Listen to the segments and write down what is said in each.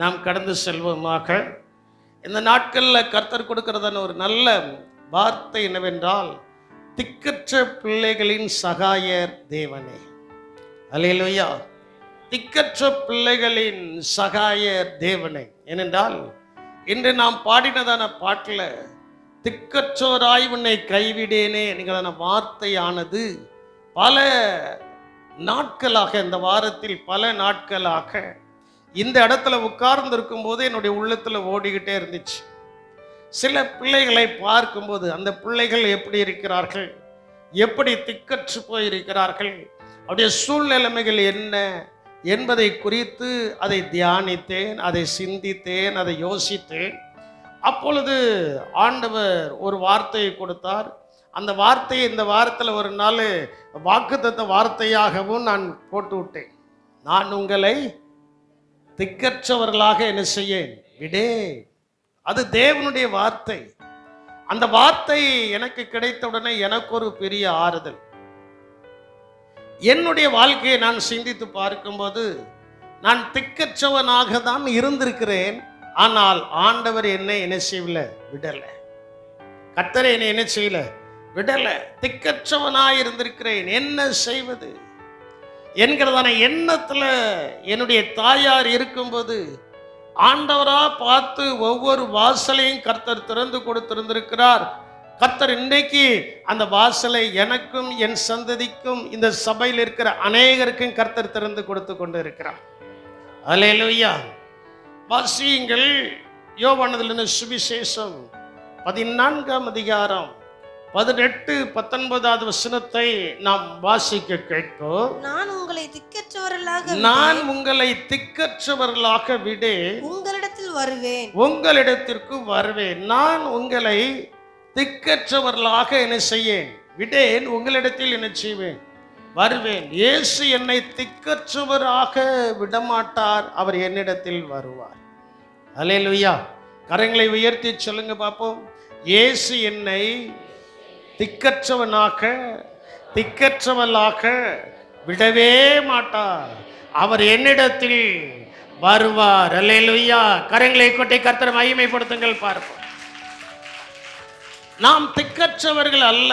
நாம் கடந்து செல்வோமாக. இந்த நாட்களில் கர்த்தர் கொடுக்கிறதான ஒரு நல்ல வார்த்தை என்னவென்றால், திக்கற்ற பிள்ளைகளின் சகாயர் தேவனே. அல்லேலூயா. திக்கற்ற பிள்ளைகளின் சகாயர் தேவனே. ஏனென்றால் இன்று நாம் பாடினதான பாட்டில் திக்கற்றோராய் உன்னை கைவிடேனே என்கிறதான வார்த்தையானது பல நாட்களாக, இந்த வாரத்தில் பல நாட்களாக இந்த இடத்துல உட்கார்ந்து இருக்கும்போது என்னுடைய உள்ளத்தில் ஓடிக்கிட்டே இருந்துச்சு. சில பிள்ளைகளை பார்க்கும்போது அந்த பிள்ளைகள் எப்படி இருக்கிறார்கள், எப்படி திக்கற்று போயிருக்கிறார்கள், அவருடைய சூழ்நிலைமைகள் என்ன என்பதை குறித்து அதை தியானித்தேன், அதை சிந்தித்தேன், அதை யோசித்தேன். அப்பொழுது ஆண்டவர் ஒரு வார்த்தையை கொடுத்தார். அந்த வார்த்தையை இந்த வாரத்தில் ஒரு நாள் வாக்குத்தத்த வார்த்தையாகவும் நான் போட்டு விட்டேன். நான் உங்களை திக்கற்றவர்களாக என்ன செய்யேன் விடே. அது தேவனுடைய வார்த்தை. அந்த வார்த்தை எனக்கு கிடைத்தவுடனே எனக்கு ஒரு பெரிய ஆறுதல். என்னுடைய வாழ்க்கையை நான் சிந்தித்து பார்க்கும்போது நான் திக்கற்றவனாக தான் இருந்திருக்கிறேன். ஆனால் ஆண்டவர் என்னை என்ன செய்யல, விடலை. கர்த்தர் என்னை என்ன செய்யல, விடலை. திக்கற்றவனாய் இருந்திருக்கிறேன், என்ன செய்வது என்கிறதான எண்ணத்துல என்னுடைய தாயார் இருக்கும்போது ஆண்டவரா பார்த்து ஒவ்வொரு வாசலையும் கர்த்தர் திறந்து கொடுத்திருந்திருக்கிறார். கர்த்தர் இன்றைக்கு அந்த வாசலை எனக்கும் என் சந்ததிக்கும் இந்த சபையில் இருக்கிற அநேகருக்கும் கர்த்தர் திறந்து கொடுத்து கொண்டு இருக்கிறார். அல்லேலூயா. வாசியுங்கள் யோவானதிலிருந்து சுவிசேஷம் 14ஆம் அதிகாரம் 18-19 வசனத்தை நாம் வாசிக்க கேட்போம். நான் உங்களை திக்கற்றவர்களாக விடே உங்களிடத்தில் வருவேன், உங்களிடத்திற்கு வருவேன். நான் உங்களை திக்கற்றவர்களாக என்ன செய்யேன், விடேன், உங்களிடத்தில் என்ன செய்வேன், வருவேன். இயேசு என்னை திக்கற்றவராக விடமாட்டார், அவர் என்னிடத்தில் வருவார். அல்லேலூயா. கரங்களை உயர்த்தி சொல்லுங்க பார்ப்போம். இயேசு என்னை திக்கற்றவளாக விடவே மாட்டார், அவர் என்னிடத்தில் வருவார். அல்லேலூயா. கரங்களை கொட்டி கர்த்தரை மகிமைப்படுத்துங்கள் பார்ப்போம். நாம் திக்கற்றவர்கள் அல்ல.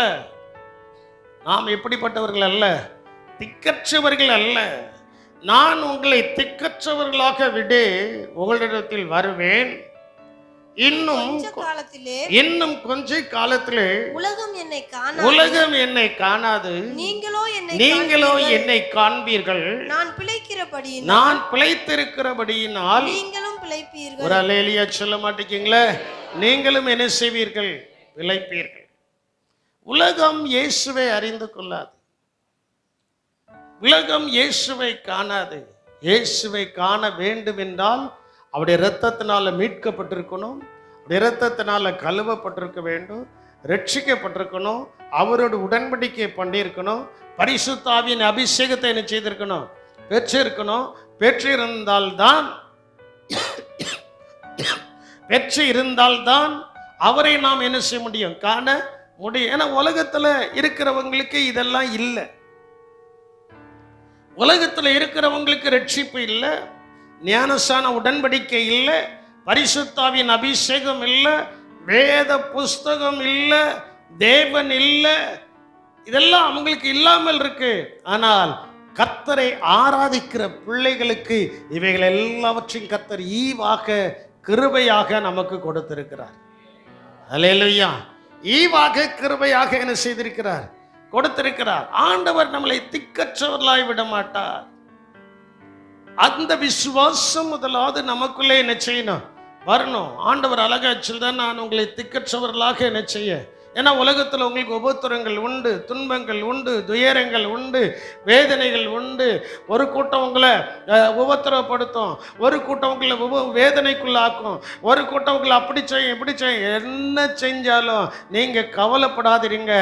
நாம் எப்படிப்பட்டவர்கள் அல்ல, திக்கற்றவர்கள் அல்ல. நான் உங்களை திக்கற்றவர்களாக விடே உங்களிடத்தில் வருவேன். இன்னும் கொஞ்ச காலத்திலே உலகம் என்னை காணாது, நீங்களோ என்னை காண்பீர்கள். நான் பிழைத்திருக்கிறபடியினால் நீங்களும் பிழைப்பீர்கள். ஒரு அல்லேலூயா சொல்ல மாட்டீங்களே? நீங்களும் என்ன செய்வீர்கள், பிழைப்பீர்கள். உலகம் இயேசுவை அறிந்து கொள்ளாது, உலகம் இயேசுவை காணாது. இயேசுவை காண வேண்டும் என்றால் அவருடைய இரத்தத்தினால மீட்கப்பட்டிருக்கணும், அவருடைய இரத்தத்தினால கழுவப்பட்டிருக்க வேண்டும், ரட்சிக்கப்பட்டிருக்கணும், அவரோட உடன்படிக்கை பண்ணியிருக்கணும், பரிசுத்த ஆவியின் அபிஷேகத்தை என்ன செய்திருக்கணும், பெற்றிருக்கணும். பெற்றிருந்தால்தான் அவரை நாம் என்ன செய்ய முடியும், காண முடியும். ஏன்னா உலகத்தில் இருக்கிறவங்களுக்கு இதெல்லாம் இல்லை. உலகத்தில் இருக்கிறவங்களுக்கு ரட்சிப்பு இல்லை, ஞானஸ்தான உடன்படிக்கை இல்லை, பரிசுத்த ஆவியின் அபிஷேகம் இல்லை, வேத புஸ்தகம் இல்லை, தேவன் இல்லை. இதெல்லாம் அவங்களுக்கு இல்லாமல் இருக்கு. ஆனால் கர்த்தரை ஆராதிக்கிற பிள்ளைகளுக்கு இவைகள் எல்லாவற்றையும் கர்த்தர் ஈவாக கிருபையாக நமக்கு கொடுத்திருக்கிறார். அல்லேலூயா. ஈவாக கிருபையாக என்ன செய்திருக்கிறார், கொடுத்திருக்கிறார். ஆண்டவர் நம்மளை திக்கற்றவர்களாய் விட மாட்டார். அந்த விசுவாசம் முதலாவது நமக்குள்ளே என்ன செய்யணும், வரணும். ஆண்டவர் அழகா சொல்தான், நான் உங்களை திக்கற்றவர்களாக என்ன செய்ய. ஏன்னா உலகத்தில் உங்களுக்கு உபத்திரங்கள் உண்டு, துன்பங்கள் உண்டு, துயரங்கள் உண்டு, வேதனைகள் உண்டு. ஒரு கூட்டம் உங்களை உபத்திரப்படுத்தும், ஒரு கூட்டம் உங்களை வேதனைக்குள்ளாக்கும், ஒரு கூட்டம் உங்களை அப்படி செய்யும் இப்படி செய்யும். என்ன செஞ்சாலும் நீங்கள் கவலைப்படாதீங்க,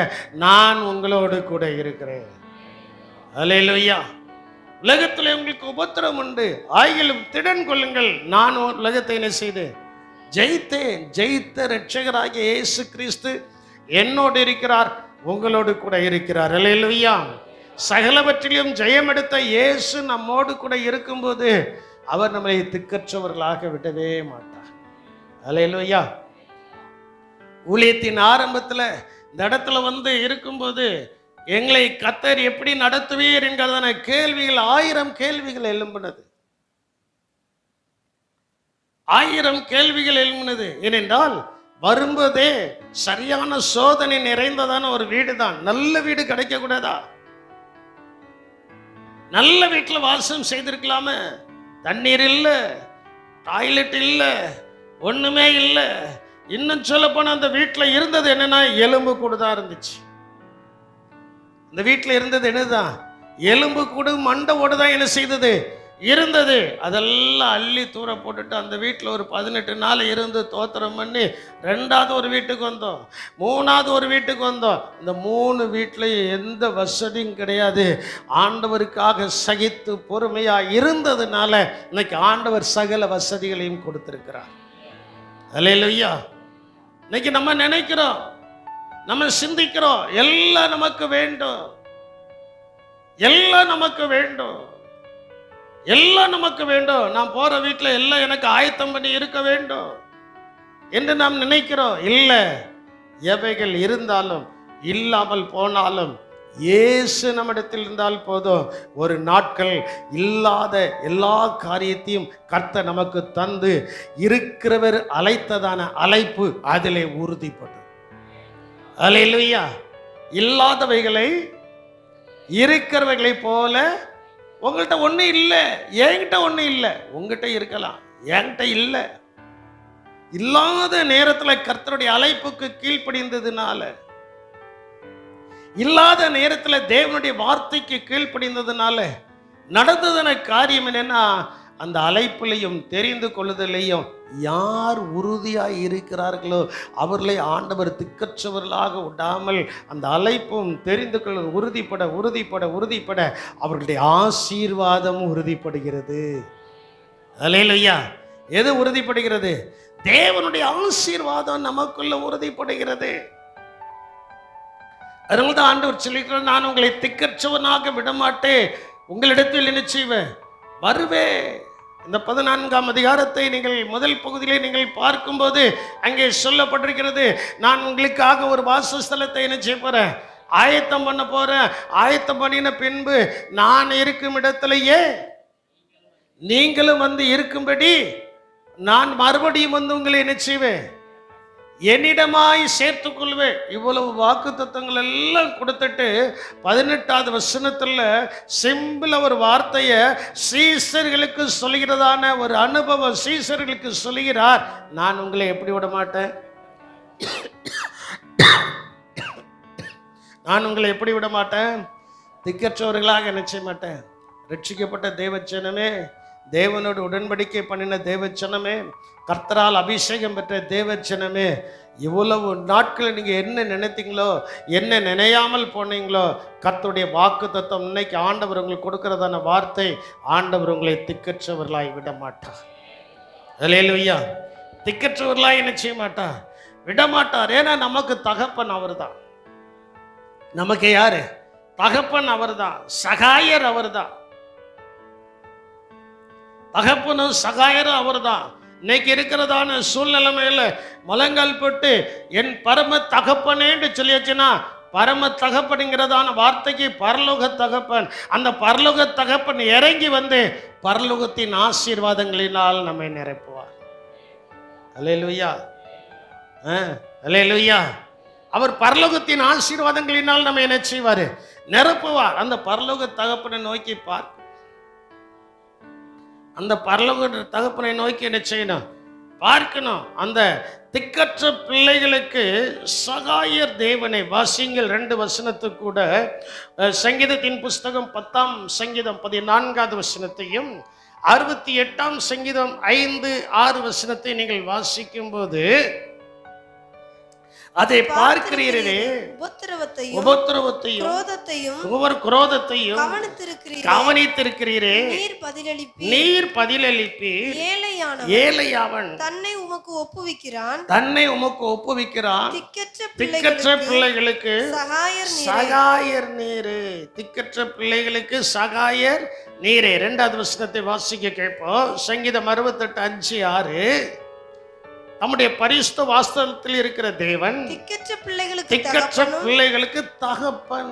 நான் உங்களோடு கூட இருக்கிறேன். அல்லேலூயா. உலகத்தில் உங்களுக்கு உபத்திரம் உண்டு, ஆகிலும் திடன் கொள்ளுங்கள், நான் உலகத்தை என்ன செய்தேன், ஜெயித்தேன். ஜெயித்த இரட்சகராகிய இயேசு கிறிஸ்து என்னோடு இருக்கிறார், உங்களோடு கூட இருக்கிறார். அல்லேலூயா. சகலவற்றிலும் ஜெயம் எடுத்த இயேசு நம்மோடு கூட இருக்கும்போது அவர் நம்மளை திக்கற்றவர்களாக விடவே மாட்டார். அல்லேலூயா. ஊழியத்தின் ஆரம்பத்தில் இந்த இடத்துல இருக்கும்போது எங்களை கர்த்தர் எப்படி நடத்துவீர் என்கிறதான கேள்விகள் 1000 கேள்விகள் எழும்பினது. 1000 கேள்விகள் எழும்பினது. ஏனென்றால் வரும்போதே சரியான சோதனை நிறைந்ததான ஒரு வீடு தான். நல்ல வீடு கிடைக்க கூடாதா? நல்ல வீட்டில் வாசம் செய்திருக்கலாமே. தண்ணீர் இல்லை, டாய்லெட் இல்லை, ஒண்ணுமே இல்லை. இன்னும் சொல்ல போனா அந்த வீட்டில் இருந்தது என்னன்னா எலும்பு கூடு தான் இருந்துச்சு. இந்த வீட்டில் இருந்தது என்னதான்? எலும்பு கூடு மண்டை ஓடு தான் என்ன செய்தது இருந்தது. அதெல்லாம் அள்ளி தூர போட்டுட்டு அந்த வீட்டில் ஒரு 18 நாள் இருந்து தோத்திரம் பண்ணி 2வது ஒரு வீட்டுக்கு வந்தோம், 3வது ஒரு வீட்டுக்கு வந்தோம். இந்த 3 வீட்லையும் எந்த வசதியும் கிடையாது. ஆண்டவருக்காக சகித்து பொறுமையா இருந்ததுனால இன்னைக்கு ஆண்டவர் சகல வசதிகளையும் கொடுத்திருக்கிறார். அல்லேலூயா. இன்னைக்கு நம்ம நினைக்கிறோம், நம்ம சிந்திக்கிறோம், எல்லாம் நமக்கு வேண்டும், எல்லாம் நமக்கு வேண்டும், எல்லாம் நமக்கு வேண்டும். நான் போற வீட்டில் எல்லாம் எனக்கு ஆயத்தம் பண்ணி இருக்க வேண்டும் என்று நாம் நினைக்கிறோம். இல்லை, எவைகள் இருந்தாலும் இல்லாமல் போனாலும் இயேசு நம்மிடத்தில் இருந்தால் போதும். ஒரு நாட்கள் இல்லாத எல்லா காரியத்தையும் கர்த்தர் நமக்கு தந்து இருக்கிறவர் அழைத்ததான அழைப்பு அதிலே உறுதிப்படும். அல்லேலூயா. இல்லாதவைகளை இருக்கிறவைகளை போல உங்கள்கிட்ட ஒன்றும் இல்லை, என்கிட்ட ஒன்றும் இல்லை. உங்ககிட்ட இருக்கலாம், என்கிட்ட இல்லை. இல்லாத நேரத்தில் கர்த்தருடைய அழைப்புக்கு கீழ்ப்படிந்ததுனால, இல்லாத நேரத்தில் தேவனுடைய வார்த்தைக்கு கீழ்ப்படிந்ததுனால நடந்ததான காரியம் என்னன்னா, அந்த அழைப்பிலையும் தெரிந்து கொள்ளுதலையும் யார் உறுதியாய் இருக்கிறார்களோ அவர்களை ஆண்டவர் திக்கற்றவர்களாக விடாமல் அந்த அழைப்பும் தெரிந்து கொள்ள உறுதிப்பட உறுதிப்பட உறுதிப்பட அவர்களுடைய ஆசீர்வாதம் உறுதிப்படுகிறது. அல்லேலூயா. எது உறுதிப்படுகிறது? தேவனுடைய ஆசீர்வாதம் நமக்குள்ள உறுதிப்படுகிறது. அதனால்தான் ஆண்டவர் சொல்லிக்கிறார், நான் உங்களை திக்கற்றவனாக விடமாட்டேன், உங்களிடத்தில் என்ன செய்வேன்? வருவேன். இந்த 14ஆம் அதிகாரத்தை நீங்கள் முதல் பகுதியிலே நீங்கள் பார்க்கும்போது அங்கே சொல்லப்பட்டிருக்கிறது, நான் உங்களுக்காக ஒரு வாசஸ்தலத்தை என்ன செய்ய போறேன்? ஆயத்தம் பண்ண போறேன். ஆயத்தம் பண்ணின பின்பு நான் இருக்கும் இடத்திலேயே நீங்களும் இருக்கும்படி நான் மறுபடியும் உங்களை என்ன செய்வேன்? என்னிடமாய் சேர்த்துக் கொள்வேன். இவ்வளவு வாக்கு தத்துவங்கள் எல்லாம் கொடுத்துட்டு 18வது வசனத்துல சிம்பிள் ஒரு வார்த்தையை சீசர்களுக்கு சொல்கிறதான ஒரு அனுபவம் சீசர்களுக்கு சொல்கிறார். நான் உங்களை எப்படி விட மாட்டேன்? நான் உங்களை எப்படி விட மாட்டேன்? திக்கற்றவர்களாக நினைச்ச மாட்டேன். ரட்சிக்கப்பட்ட தேவச்சனமே, தேவனோடு உடன்படிக்கை பண்ணின தேவச்சனமே, கர்த்தரால் அபிஷேகம் பெற்ற தேவச்சனமே, இவ்வளவு நாட்கள் நீங்கள் என்ன நினைத்தீங்களோ, என்ன நினையாமல் போனீங்களோ, கர்த்தருடைய வாக்கு தத்துவம் இன்னைக்கு ஆண்டவர் உங்களுக்கு கொடுக்கிறதான வார்த்தை, ஆண்டவர் உங்களை திக்கற்றவர்களாய் விட மாட்டார். அல்லேலூயா. திக்கற்றவர்களாய் என்ன செய்ய மாட்டார்? விட மாட்டார். ஏன்னா நமக்கு தகப்பன் அவர் தான். நமக்கு யாரு? தகப்பன் அவர் தான், சகாயர் அவர் தான். தகப்பனும் சகாயரும் அவர் தான். இன்னைக்கு இருக்கிறதான சூழ்நிலைமையில முழங்கால் போட்டு என் பரம தகப்பனேன்னு சொல்லியாச்சுன்னா, பரம தகப்பனுங்கிறதான வார்த்தைக்கு பரலோக தகப்பன், அந்த பரலோக தகப்பன் இறங்கி வந்து பரலோகத்தின் ஆசீர்வாதங்களினால் நம்மை நிரப்புவார். அல்லேலூயா. அல்லேலூயா. அவர் பரலோகத்தின் ஆசீர்வாதங்களினால் நம்ம என்ன செய்வார்? நிரப்புவார். அந்த பரலோக தகப்பனை நோக்கி பார்க்க, அந்த பரலோக தகப்பனை நோக்கி என்ன செய்யணும்? பார்க்கணும். அந்த திக்கற்ற பிள்ளைகளுக்கு சகாயர் தேவனை வாசிங்கள். 2 வசனத்துக்கு கூட சங்கீதத்தின் புஸ்தகம் 10ஆம் சங்கீதம் 14வது வசனத்தையும் 68ஆம் சங்கீதம் 5, 6 வசனத்தை நீங்கள் வாசிக்கும் போது அதை பார்க்கிறீரே, உபத்திரவத்தையும் உபத்திரவத்தையும் குரோதத்தையும் குரோதத்தையும் கவனித்திருக்கிறீரே. கவனித்திருக்கிறீரே. நீர் பதிலளிப்பீர். ஏழையாவன் தன்னை உமக்கு ஒப்புவிக்கிறான். திக்கற்ற பிள்ளைகளுக்கு சகாயர் நீரே. திக்கற்ற பிள்ளைகளுக்கு சகாயர் நீரே. 2வது வசனத்தை வாசிக்க கேட்போம். சங்கீதம் 68:5-6. நம்முடைய பரிசுத்த வாஸ்தவத்தில் இருக்கிற தேவன் திக்கற்ற பிள்ளைகளுக்கு தகப்பன்.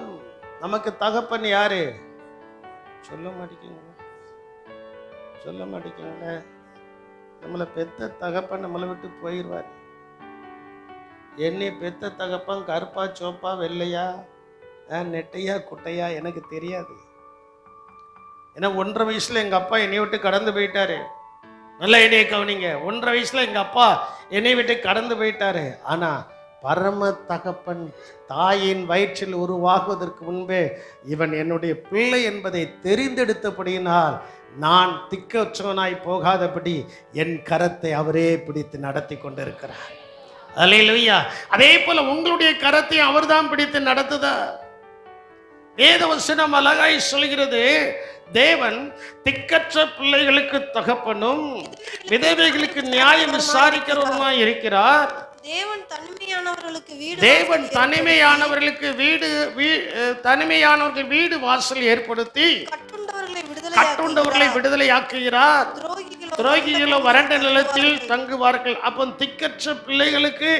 நமக்கு தகப்பன் யாரு? சொல்ல மாட்டேங்க. நம்மளை பெத்த தகப்பன் நம்மளை விட்டு போயிடுவார். என்னை பெத்த தகப்பன் கருப்பா சோப்பா வெள்ளையா நெட்டையா குட்டையா எனக்கு தெரியாது. ஏன்னா 1.5 வயசுல எங்க அப்பா என்னை விட்டு கடந்து போயிட்டாரு. நல்லா என்னைய கவனிங்க. 1.5 வயசுல எங்க அப்பா என்னை விட்டு கடந்து போயிட்டாரு. ஆனா பரம தகப்பன் தாயின் வயிற்றில் உருவாகுவதற்கு முன்பே இவன் என்னுடைய பிள்ளை என்பதை தெரிந்தெடுத்தபடியினால் நான் திக்கற்றவனாய் போகாதபடி என் கரத்தை அவரே பிடித்து நடத்தி கொண்டிருக்கிறார். அல்லேலூயா. அதே போல உங்களுடைய கரத்தை அவர்தான் பிடித்து நடத்துதார். வேதவசனம் அழகாய் சொல்கிறது, தேவன் திக்கற்ற பிள்ளைகளுக்கு தகப்பனும் விதவைகளுக்கு நியாயம் விசாரிக்கிறவருமாய் இருக்கிறார். தேவன் தனிமையானவர்கள் வீடு வாசல் ஏற்படுத்தி கட்டுண்டவர்களை விடுதலை ஆக்குகிறார். துரோகிகளோ வறண்ட நிலத்தில் தங்குவார்கள். அப்போ திக்கற்ற பிள்ளைகளுக்கு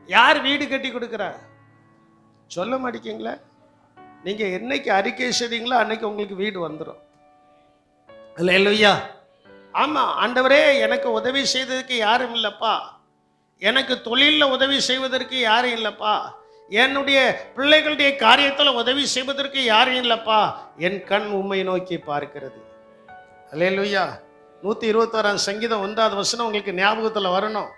யார் வீடு கட்டி கொடுக்கிறார்? சொல்ல மாட்டீங்களா? நீங்க என்னைக்கு அறிக்கை செய்றீங்களோ அன்னைக்கு உங்களுக்கு வீடு வந்துடும். அல்லேலூயா. ஆமா, ஆண்டவரே எனக்கு உதவி செய்ததுக்கு யாரும் இல்லப்பா, எனக்கு தொழிலில் உதவி செய்வதற்கு யாரும் இல்லப்பா, என்னுடைய பிள்ளைகளுடைய காரியத்தில் உதவி செய்வதற்கு யாரும் இல்லப்பா, என் கண் உம்மை நோக்கி பார்க்கிறது. அல்லேலூயா. 121 சங்கீதம் 1வது வசனம் உங்களுக்கு ஞாபகத்தில் வரணும்.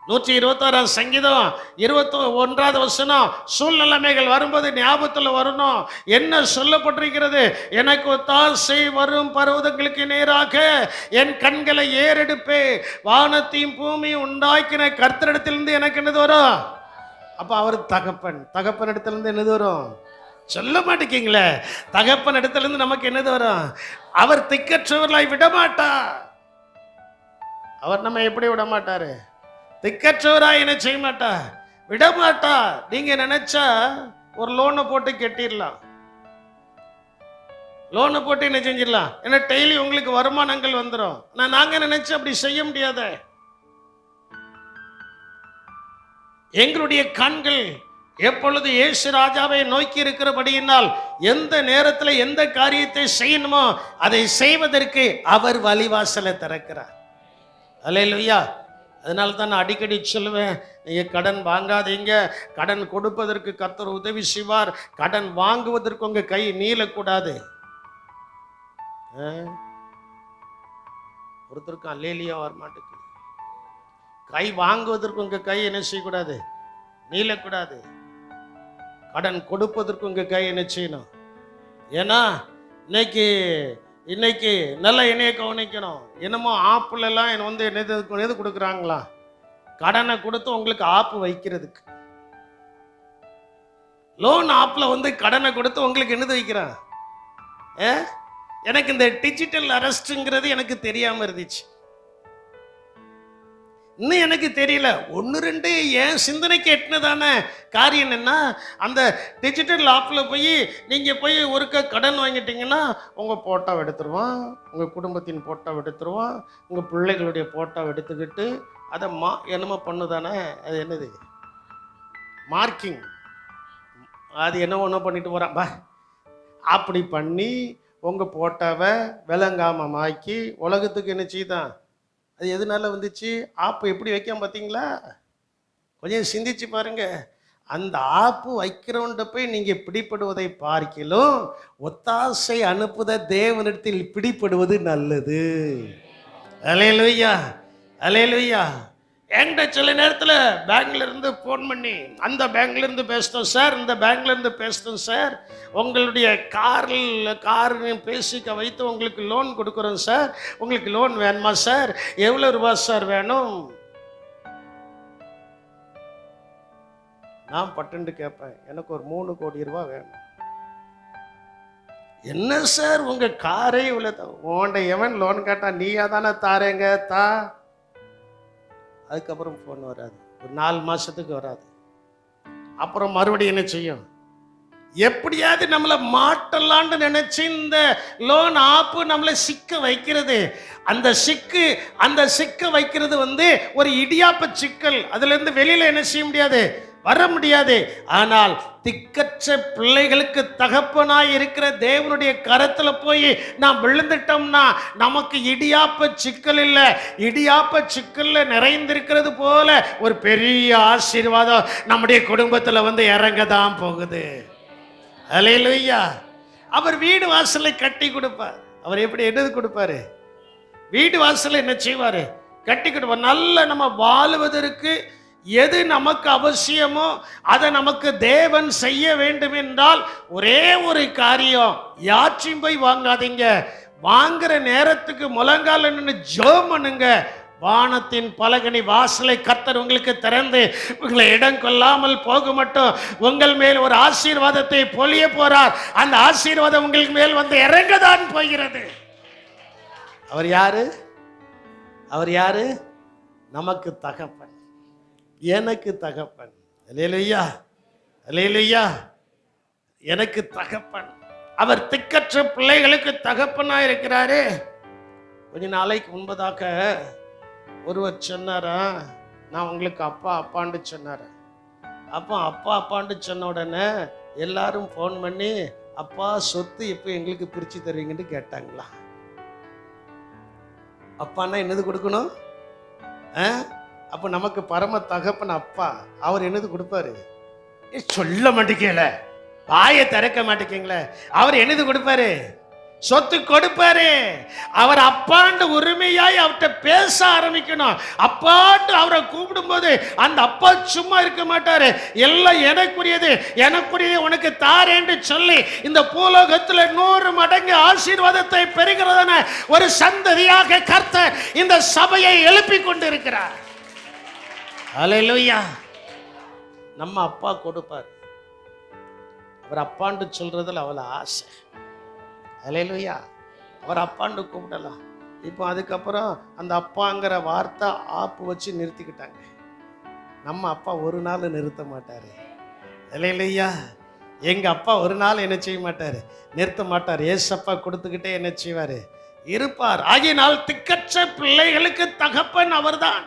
126 சங்கீதம் 21வது வசனம் சூழ்நிலைமைகள் வரும்போது ஞாபகத்தில் வரணும். என்ன சொல்லப்பட்டிருக்கிறது? எனக்கு ஒத்தாசை வரும் பர்வதங்களுக்கு நேராக என் கண்களை ஏறெடுப்பே, வானத்தையும் பூமியும் உண்டாக்கின கர்த்தரிடத்திலிருந்து எனக்கு என்னது வரும்? அப்ப அவர் தகப்பன் இடத்திலிருந்து என்னது வரும்? சொல்ல மாட்டேங்கிங்களே. தகப்பன் இடத்திலிருந்து நமக்கு என்னது வரும்? அவர் திக்கற்றவர்களாய் விடமாட்டார். அவர் நம்ம எப்படி விட மாட்டாரு? திக்கற்றவராய் என்ன செய்ய மாட்டா, விடமாட்டா. நீங்க நினைச்சா ஒரு லோனை போட்டு கட்டிடலாம். லோனை போட்டு என்ன செஞ்சிடலாம்? ஏன்னா டெய்லி உங்களுக்கு வருமானங்கள் வந்துடும். நாங்க நினைச்சு அப்படி செய்ய முடியாத. எங்களுடைய கண்கள் எப்பொழுது இயேசு ராஜாவை நோக்கி இருக்கிறபடியினால் எந்த நேரத்தில் எந்த காரியத்தை செய்யணுமோ அதை செய்வதற்கு அவர் வழிவாசலை திறக்கிறார். அல்லேலூயா. அதனால தான் நான் அடிக்கடி சொல்லுவேன், நீங்கள் கடன் வாங்காதீங்க, கடன் கொடுப்பதற்கு கர்த்தர் உதவி செய்வார், கடன் வாங்குவதற்கு உங்கள் கை நீளக்கூடாது. ஒருத்தருக்கும் அல்லேலியா வரமாட்டுக்கு. கை வாங்குவதற்கு உங்கள் கை என்ன செய்யக்கூடாது? நீளக்கூடாது. கடன் கொடுப்பதற்கு உங்கள் கை என்ன செய்யணும்? ஏன்னா இன்னைக்கு நல்லா என்னைய கவனிக்கணும். என்னமோ ஆப்புலெல்லாம் என்ன வந்து எது கொடுக்குறாங்களா? கடனை கொடுத்து உங்களுக்கு ஆப்பு வைக்கிறதுக்கு. லோன் ஆப்பில் வந்து கடனை கொடுத்து உங்களுக்கு என்னது வைக்கிறான்? எனக்கு இந்த டிஜிட்டல் அரெஸ்ட்ங்கிறது எனக்கு தெரியாமல் இருந்துச்சு. இன்னும் எனக்கு தெரியல. 1-2 ஏன் சிந்தனைக்கு எட்டுனதான காரியம் என்னன்னா, அந்த டிஜிட்டல் ஆப்பில் நீங்கள் போய் ஒருக்க கடன் வாங்கிட்டீங்கன்னா உங்கள் போட்டோவை எடுத்துருவான், உங்கள் குடும்பத்தின் போட்டோவை எடுத்துருவான், உங்கள் பிள்ளைகளுடைய போட்டோவை எடுத்துக்கிட்டு அதை என்னமோ பண்ணுதானே, அது என்னது மார்க்கிங், அது என்ன ஒன்றும் பண்ணிட்டு போகிறான் பா. அப்படி பண்ணி உங்கள் போட்டோவை விளங்காமல் ஆக்கி உலகத்துக்கு என்ன செய்தான்? அது எதனால வந்துச்சு? ஆப்பு எப்படி வைக்காம பார்த்தீங்களா? கொஞ்சம் சிந்திச்சு பாருங்க. அந்த ஆப்பு வைக்கிறவன்ட்ட போய் நீங்க பிடிப்படுவதை பார்க்கிலும் ஒத்தாசை அனுப்புத தேவனிடத்தில் பிடிப்படுவது நல்லது. அல்லேலூயா, அல்லேலூயா. என்கிட்ட சில நேரத்தில் பேங்க்ல இருந்து ஃபோன் பண்ணி, அந்த பேங்க்ல இருந்து பேசுகிறோம் சார், இந்த பேங்க்ல இருந்து பேசுகிறோம் சார், உங்களுடைய கார் பேசிக்க வைத்து உங்களுக்கு லோன் கொடுக்குறோம் சார், உங்களுக்கு லோன் வேணுமா சார், எவ்வளோ ரூபா சார் வேணும்? நான் பட்டுண்டு கேட்பேன், எனக்கு ஒரு 3 கோடி ரூபாய் வேணும். என்ன சார் உங்க காரே இவ்வளவு? உன்ட எவன் லோன் கேட்டா நீயா தானே தாரேங்க தா. அதுக்கப்புறம் ஃபோன் வராது, ஒரு 4 மாசத்துக்கு வராது. அப்புறம் மறுபடியும் என்ன செய்யும்? எப்படியாவது நம்மளை மாட்டலான்னு நினைச்சு இந்த லோன் ஆப்பு நம்மளை சிக்க வைக்கிறது. அந்த சிக்க வைக்கிறது ஒரு இடியாப்ப சிக்கல். அதுல இருந்து வெளியில என்ன செய்ய முடியாது, வர முடியாது. ஆனால் திக்கற்ற பிள்ளைகளுக்கு தகப்பனாய் இருக்கிற தேவனுடைய கரத்துல போய் நாம் விழுந்துட்டோம்னா நமக்கு இடியாப்ப சிக்கல் இல்லை. இடியாப்ப சிக்கல்ல நிறைந்திருக்கிறது போல ஒரு பெரிய ஆசீர்வாதம் நம்முடைய குடும்பத்துல இறங்க தான் போகுது. அல்லேலூயா. அவர் வீடு வாசலை கட்டி கொடுப்பார். அவர் எப்படி என்னது கொடுப்பாரு? வீடு வாசலை என்ன செய்வாரு? கட்டி கொடுப்பார். நல்ல நம்ம வாழுவதற்கு எது நமக்கு அவசியமோ அதை நமக்கு தேவன் செய்ய வேண்டும் என்றால் ஒரே ஒரு காரியம், யாச்சும் போய் வாங்காதீங்க. வாங்குற நேரத்துக்கு முழங்கால நின்று ஜெபம் பண்ணுங்க. வானத்தின் பலகனி வாசலை கர்த்தர் உங்களுக்கு திறந்து உங்களை இடம் கொள்ளாமல் போக மட்டும் உங்கள் மேல் ஒரு ஆசீர்வாதத்தை பொழிய போறார். அந்த ஆசீர்வாதம் உங்களுக்கு மேல் இறங்கதான் போகிறது. அவர் யாரு? அவர் யாரு? நமக்கு தகப்பன், எனக்கு தகப்பன். அல்லேலூயா, அல்லேலூயா. எனக்கு தகப்பன். அவர் திக்கற்ற பிள்ளைகளுக்கு தகப்பனா இருக்கிறாரு. கொஞ்ச நாளைக்கு முன்பதாக ஒருவர் சொன்னாரா, நான் உங்களுக்கு அப்பா அப்பான்னு சொன்னார். அப்போ அப்பா அப்பான்னு சொன்ன உடனே எல்லாரும் ஃபோன் பண்ணி, அப்பா சொத்து இப்போ எங்களுக்கு பிரித்து தருவீங்கன்னு கேட்டாங்களா? அப்பான்னா என்னது கொடுக்கணும்? அப்போ நமக்கு பரம தகப்பன் அப்பா. அவர் என்னது கொடுப்பாரு? சொல்ல மாட்டேங்கல, வாயை திறக்க மாட்டேங்களே. அவர் என்னது கொடுப்பாரு? சொத்து கொடுப்பாரு. அவர் அப்பாண்டு உரிமையாய் அவர்கிட்ட பேச ஆரம்பிக்கணும். அப்பாண்டு அவரை கூப்பிடும் போது அந்த அப்பா சும்மா இருக்க மாட்டாரு. எல்லாம் எனக்குரியது, எனக்குரியது உனக்கு தாரேன்னு சொல்லி இந்த பூலோகத்தில் 100 மடங்கு ஆசீர்வாதத்தை பெறுகிறதான ஒரு சந்ததியாக கர்த்தர் இந்த சபையை எழுப்பி கொண்டு இருக்கிறார். அல்லேலூயா. நம்ம அப்பா கொடுப்பார். அவர் அப்பாண்டு சொல்றதுல அவ்வளவு ஆசை. அல்லேலூயா. அவர் அப்பாண்டு கூப்பிடலாம். இப்போ அதுக்கப்புறம் அந்த அப்பாங்கிற வார்த்தை ஆப்பு வச்சு நிறுத்திக்கிட்டாங்க. நம்ம அப்பா ஒரு நாள் நிறுத்த மாட்டாரு. அல்லேலூயா. எங்க அப்பா ஒரு நாள் என்ன செய்ய மாட்டாரு, நிறுத்த மாட்டார். ஏசப்பா கொடுத்துக்கிட்டே என்ன செய்வாரு, இருப்பார். ஆகினால் திக்கற்ற பிள்ளைகளுக்கு தகப்பன் அவர்தான்.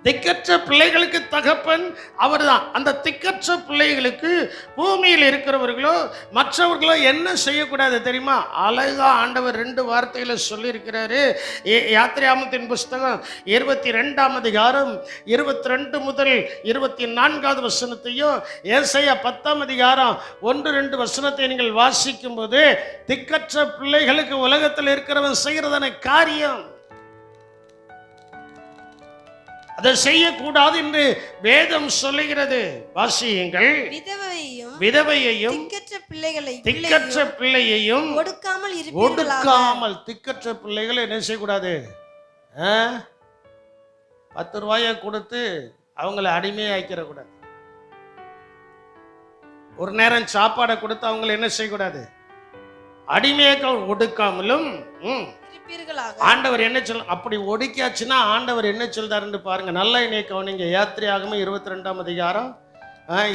திக்கற்ற பிள்ளைகளுக்கு தகப்பன் அவர்தான். அந்த திக்கற்ற பிள்ளைகளுக்கு பூமியில் இருக்கிறவர்களோ மற்றவர்களோ என்ன செய்யக்கூடாது தெரியுமா? அழகா ஆண்டவர் 2 வார்த்தையில சொல்லியிருக்கிறாரு. யாத்திராகமத்தின் புஸ்தகம் 22ஆம் அதிகாரம் 22 முதல் 24வது வசனத்தையும், ஏசாயா 10ஆம் அதிகாரம் 1-2 வசனத்தை நீங்கள் வாசிக்கும் போது திக்கற்ற பிள்ளைகளுக்கு உலகத்தில் இருக்கிறவன் செய்கிறதான காரியம் அதை செய்யக்கூடாது என்று வேதம் சொல்லுகிறது. வாசியுங்கள். விதவையையும் திக்கற்ற பிள்ளையையும் ஒடுக்காமல். திக்கற்ற பிள்ளைகளை என்ன செய்யக்கூடாது? 10 ரூபாயை கொடுத்து அவங்கள அடிமையாக்கிற கூடாது. ஒரு நேரம் சாப்பாடை கொடுத்து அவங்களை என்ன செய்யக்கூடாது? அடிமையாக ஒடுக்காமலும். ஆண்டவர் என்ன சொல்ல, அப்படி ஒடுக்கியாச்சுன்னா ஆண்டவர் என்ன சொல்றாருன்னு பாருங்க. நல்லா என்னை கவனிங்க. யாத்திரையாகமம் 22ஆம் அதிகாரம்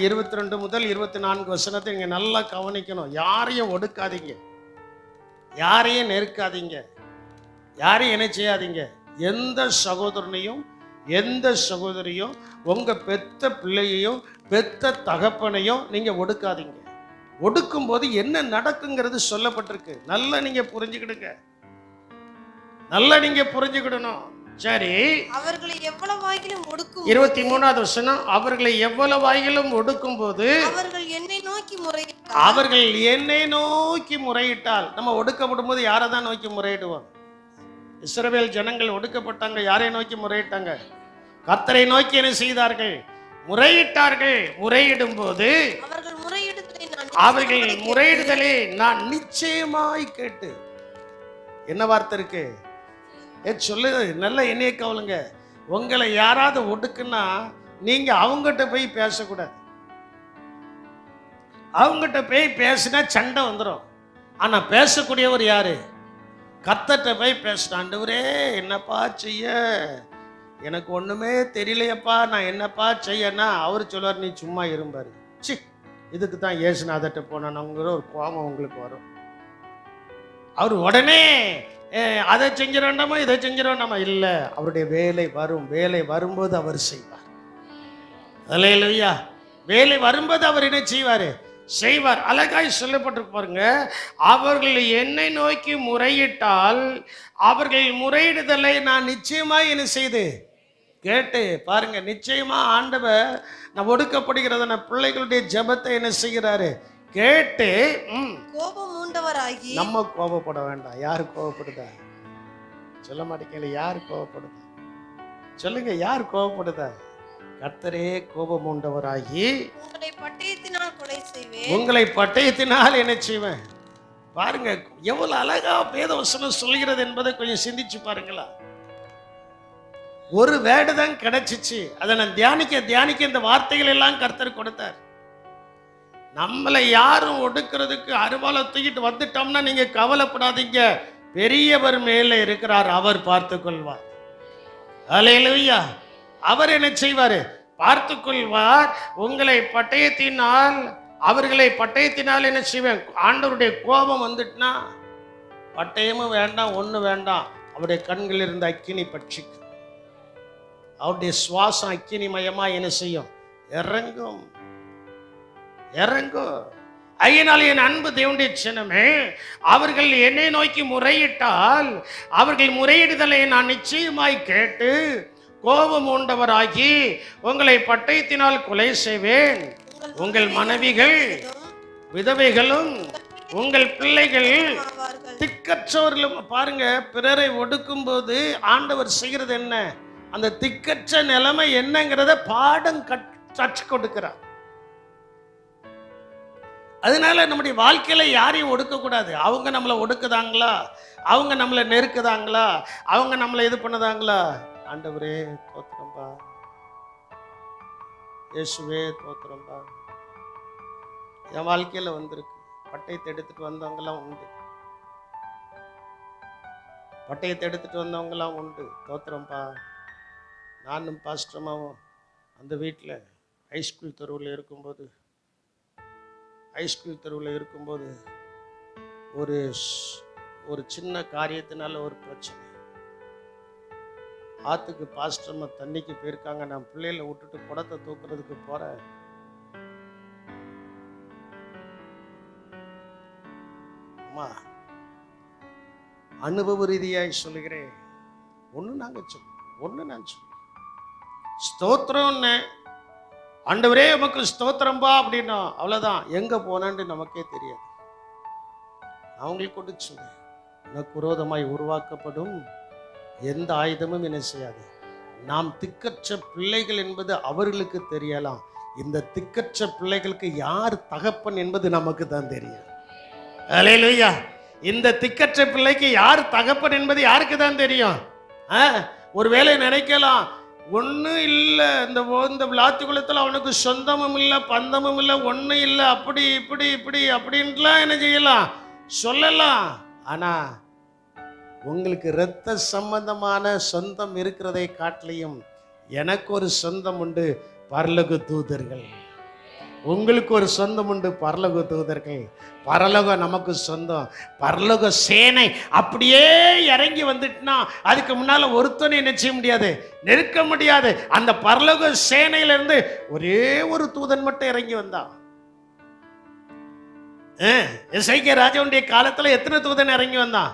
22 முதல் 24 வசனத்தை நீங்க நல்லா கவனிக்கணும். யாரையும் ஒடுக்காதீங்க, யாரையும் நெருக்காதீங்க, யாரையும் என்ன செய்யாதீங்க. எந்த சகோதரனையும் எந்த சகோதரியும் உங்க பெத்த பிள்ளையையும் பெத்த தகப்பனையும் நீங்க ஒடுக்காதீங்க. ஒடுக்கும் போது என்ன நடக்குங்கிறது சொல்லப்பட்டிருக்கு. நல்லா நீங்க புரிஞ்சுக்கிடுங்க, நல்லா நீங்க புரிஞ்சுக்கிடணும். சரி, அவர்களை எவ்வளவாயிலும் ஒடுக்கும். 23வது வசனம், அவர்களை எவ்வளவாயிலும் ஒடுக்கும் போது அவர்கள் என்னை நோக்கி முறையிட்டால். நம்ம ஒடுக்கப்படும் போது யாரை தான் நோக்கி முறையிடுவோம்? இஸ்ரவேல் ஜனங்கள் ஒடுக்கப்பட்டாங்க. யாரை நோக்கி முறையிட்டாங்க? கர்த்தரை நோக்கி என்ன செய்தார்கள்? முறையிட்டார்கள். முறையிடும் போது அவர்கள் முறையிடுதலை நான் நிச்சயமாய் கேட்டு. என்ன வார்த்தை இருக்கு? சொல்லு, நல்ல என்னைய கவலுங்க. உங்களை யாராவது ஒடுக்குன்னா நீங்க அவங்ககிட்ட போய் பேசக்கூடாது. அவங்ககிட்ட போய் பேசினா சண்டை வந்துடும். ஆனா பேசக்கூடியவர் யாரு? கர்த்தர்ட்ட போய் பேசின, ஆண்டவரே என்னப்பா செய்ய, எனக்கு ஒண்ணுமே தெரியலையப்பா, நான் என்னப்பா செய்யனா அவர் சொல்லுவார், நீ சும்மா இருப்பாரு. சி, இதுக்கு தான் இயேசுநாதர்ட்ட போனாங்கிற ஒரு கோபம் உங்களுக்கு வரும். அவர் உடனே அதை செஞ்சிட வேண்டாமா, இதை செஞ்சிட வேண்டாமா, இல்லை, அவருடைய வேலை வரும். வேலை வரும்போது அவர் செய்வார். அல்லேலூயா. வேலை வரும்போது அவர் என்ன செய்வார்? செய்வார். அழகாய் சொல்லப்பட்டிருக்கு பாருங்க. அவர்கள் என்னை நோக்கி முறையிட்டால் அவர்கள் முறையிடுதலை நான் நிச்சயமாய் என்ன செய்து கேட்டு. பாருங்க, நிச்சயமா ஆண்டவர் நான் ஒடுக்கப்படுகிறத நான் பிள்ளைகளுடைய ஜெபத்தை என்ன செய்கிறாரு? கேட்டு கோபம் மூண்டவராகி. நம்ம கோபப்பட வேண்டாம். யாரு கோபப்படுதா? சொல்ல மாட்டேங்கல. யாரு கோபப்படுதா? சொல்லுங்க, யார் கோபப்படுதா? கர்த்தரே கோபம் உண்டவராகி உங்களை பட்டயத்தினால் கொலை செய்வேன். உங்களை பட்டயத்தினால் என்ன செய்வேன்? பாருங்க எவ்வளவு அழகா வேதவசனம் சொல்கிறது என்பதை கொஞ்சம் சிந்திச்சு பாருங்களா. ஒரு வேர்டு தான் கிடைச்சிச்சு. அதை நான் தியானிக்க இந்த வார்த்தைகள் எல்லாம் கர்த்தர் கொடுத்தார். நம்மளை யாரும் ஒடுக்கிறதுக்கு அருவாலை தூக்கிட்டு வந்துட்டோம்னா நீங்க கவலைப்படாதீங்க, பெரியவர் மேலே இருக்கிறார், அவர் பார்த்து கொள்வார். அல்லேலூயா. அவர் என்ன செய்வார்? பார்த்து கொள்வார். உங்களை பட்டயத்தினால் அவர்களை பட்டயத்தினால் என்ன செய்வேன்? ஆண்டவருடைய கோபம் வந்துட்டுனா பட்டயமும் வேண்டாம், ஒண்ணு வேண்டாம், அவருடைய கண்களில் இருந்த அக்கினி பட்சிக்கும். அவருடைய சுவாசம் அக்கினி மயமா என்ன செய்யும்? இறங்கும். ஐயனால் என் அன்பு தேவனுடைய சின்னமே, அவர்கள் என்னை நோக்கி முறையிட்டால் அவர்கள் முறையிடுதலை நான் நிச்சயமாய் கேட்டு கோபம் உண்டவராகி உங்களை பட்டயத்தினால் கொலை செய்வேன். உங்கள் மனைவிகள் விதவைகளும் உங்கள் பிள்ளைகள் திக்கற்றவர்களும். பாருங்க, பிறரை ஒடுக்கும் போது ஆண்டவர் செய்கிறது என்ன? அந்த திக்கற்ற நிலைமை என்னங்கிறத பாடம் கற்று கொடுக்கிறார். அதனால நம்முடைய வாழ்க்கையில யாரையும் ஒடுக்கக்கூடாது. அவங்க நம்மளை ஒடுக்குதாங்களா, அவங்க நம்மளை நெருக்குதாங்களா, அவங்க நம்மளை இது பண்ணதாங்களா, ஆண்டவரே தோத்திரம்பா, இயேசுவே தோத்திரம்பா. என் வாழ்க்கையில வந்திருக்கு. பட்டயத்தை எடுத்துட்டு வந்தவங்கலாம் உண்டு. பட்டயத்தை எடுத்துட்டு வந்தவங்கலாம் உண்டு. தோத்திரம்பா. நானும் பாஸ்டமாவும் அந்த வீட்டில் ஹைஸ்கூல் தெருவில் இருக்கும்போது ஒரு சின்ன காரியத்தினால ஒரு பிரச்சனை. ஆற்றுக்கு பாஸ்டர்மா தண்ணிக்கு போயிருக்காங்க. நான் பிள்ளைகளை விட்டுட்டு குடத்தை தூக்குறதுக்கு போகிறேன். அம்மா, அனுபவ ரீதியாய் சொல்லுகிறேன். ஒன்று நான் சொல்லுவேன், ஸ்தோத்திரம்னு, ஆண்டவரே உமக்கு ஸ்தோத்திரம்பா அப்படின்னா அவ்வளோதான். எங்கே போனான்னு நமக்கே தெரியாது. அவங்களுக்கு கொண்டு சொன்னேன், உனக்கு விரோதமாய் உருவாக்கப்படும் எந்த ஆயுதமும் என்ன செய்யாது. நாம் திக்கற்ற பிள்ளைகள் என்பது அவர்களுக்கு தெரியலாம். இந்த திக்கற்ற பிள்ளைகளுக்கு யார் தகப்பன் என்பது நமக்கு தான் தெரியும். அல்லேலூயா. இந்த திக்கற்ற பிள்ளைக்கு யார் தகப்பன் என்பது யாருக்கு தான் தெரியும். ஒருவேளை நினைக்கலாம், ஒன்றும் இல்லை, இந்த விளாத்து குளத்தில் அவனுக்கு சொந்தமும் இல்லை, பந்தமும் இல்லை, ஒன்றும் இல்லை, அப்படி இப்படி இப்படி அப்படின்ட்டுலாம் என்ன செய்யலாம், சொல்லலாம். ஆனால் உங்களுக்கு இரத்த சம்பந்தமான சொந்தம் இருக்கிறதை காட்டிலையும் எனக்கு ஒரு சொந்தம் உண்டு, பரலோக தூதர்கள். உங்களுக்கு ஒரு சொந்தம் உண்டு, பரலோக தூதர்கள். பரலோகம் நமக்கு சொந்தம். பரலோக சேனை அப்படியே இறங்கி வந்துட்டுனா அதுக்கு முன்னால ஒருத்தனை என்ன செய்ய முடியாது, நெருக்க முடியாது. அந்த பரலோக சேனையிலிருந்து ஒரே ஒரு தூதன் மட்டும் இறங்கி வந்தான். எஸ்ஐகே ராஜாவுடைய காலத்துல எத்தனை தூதன் இறங்கி வந்தான்?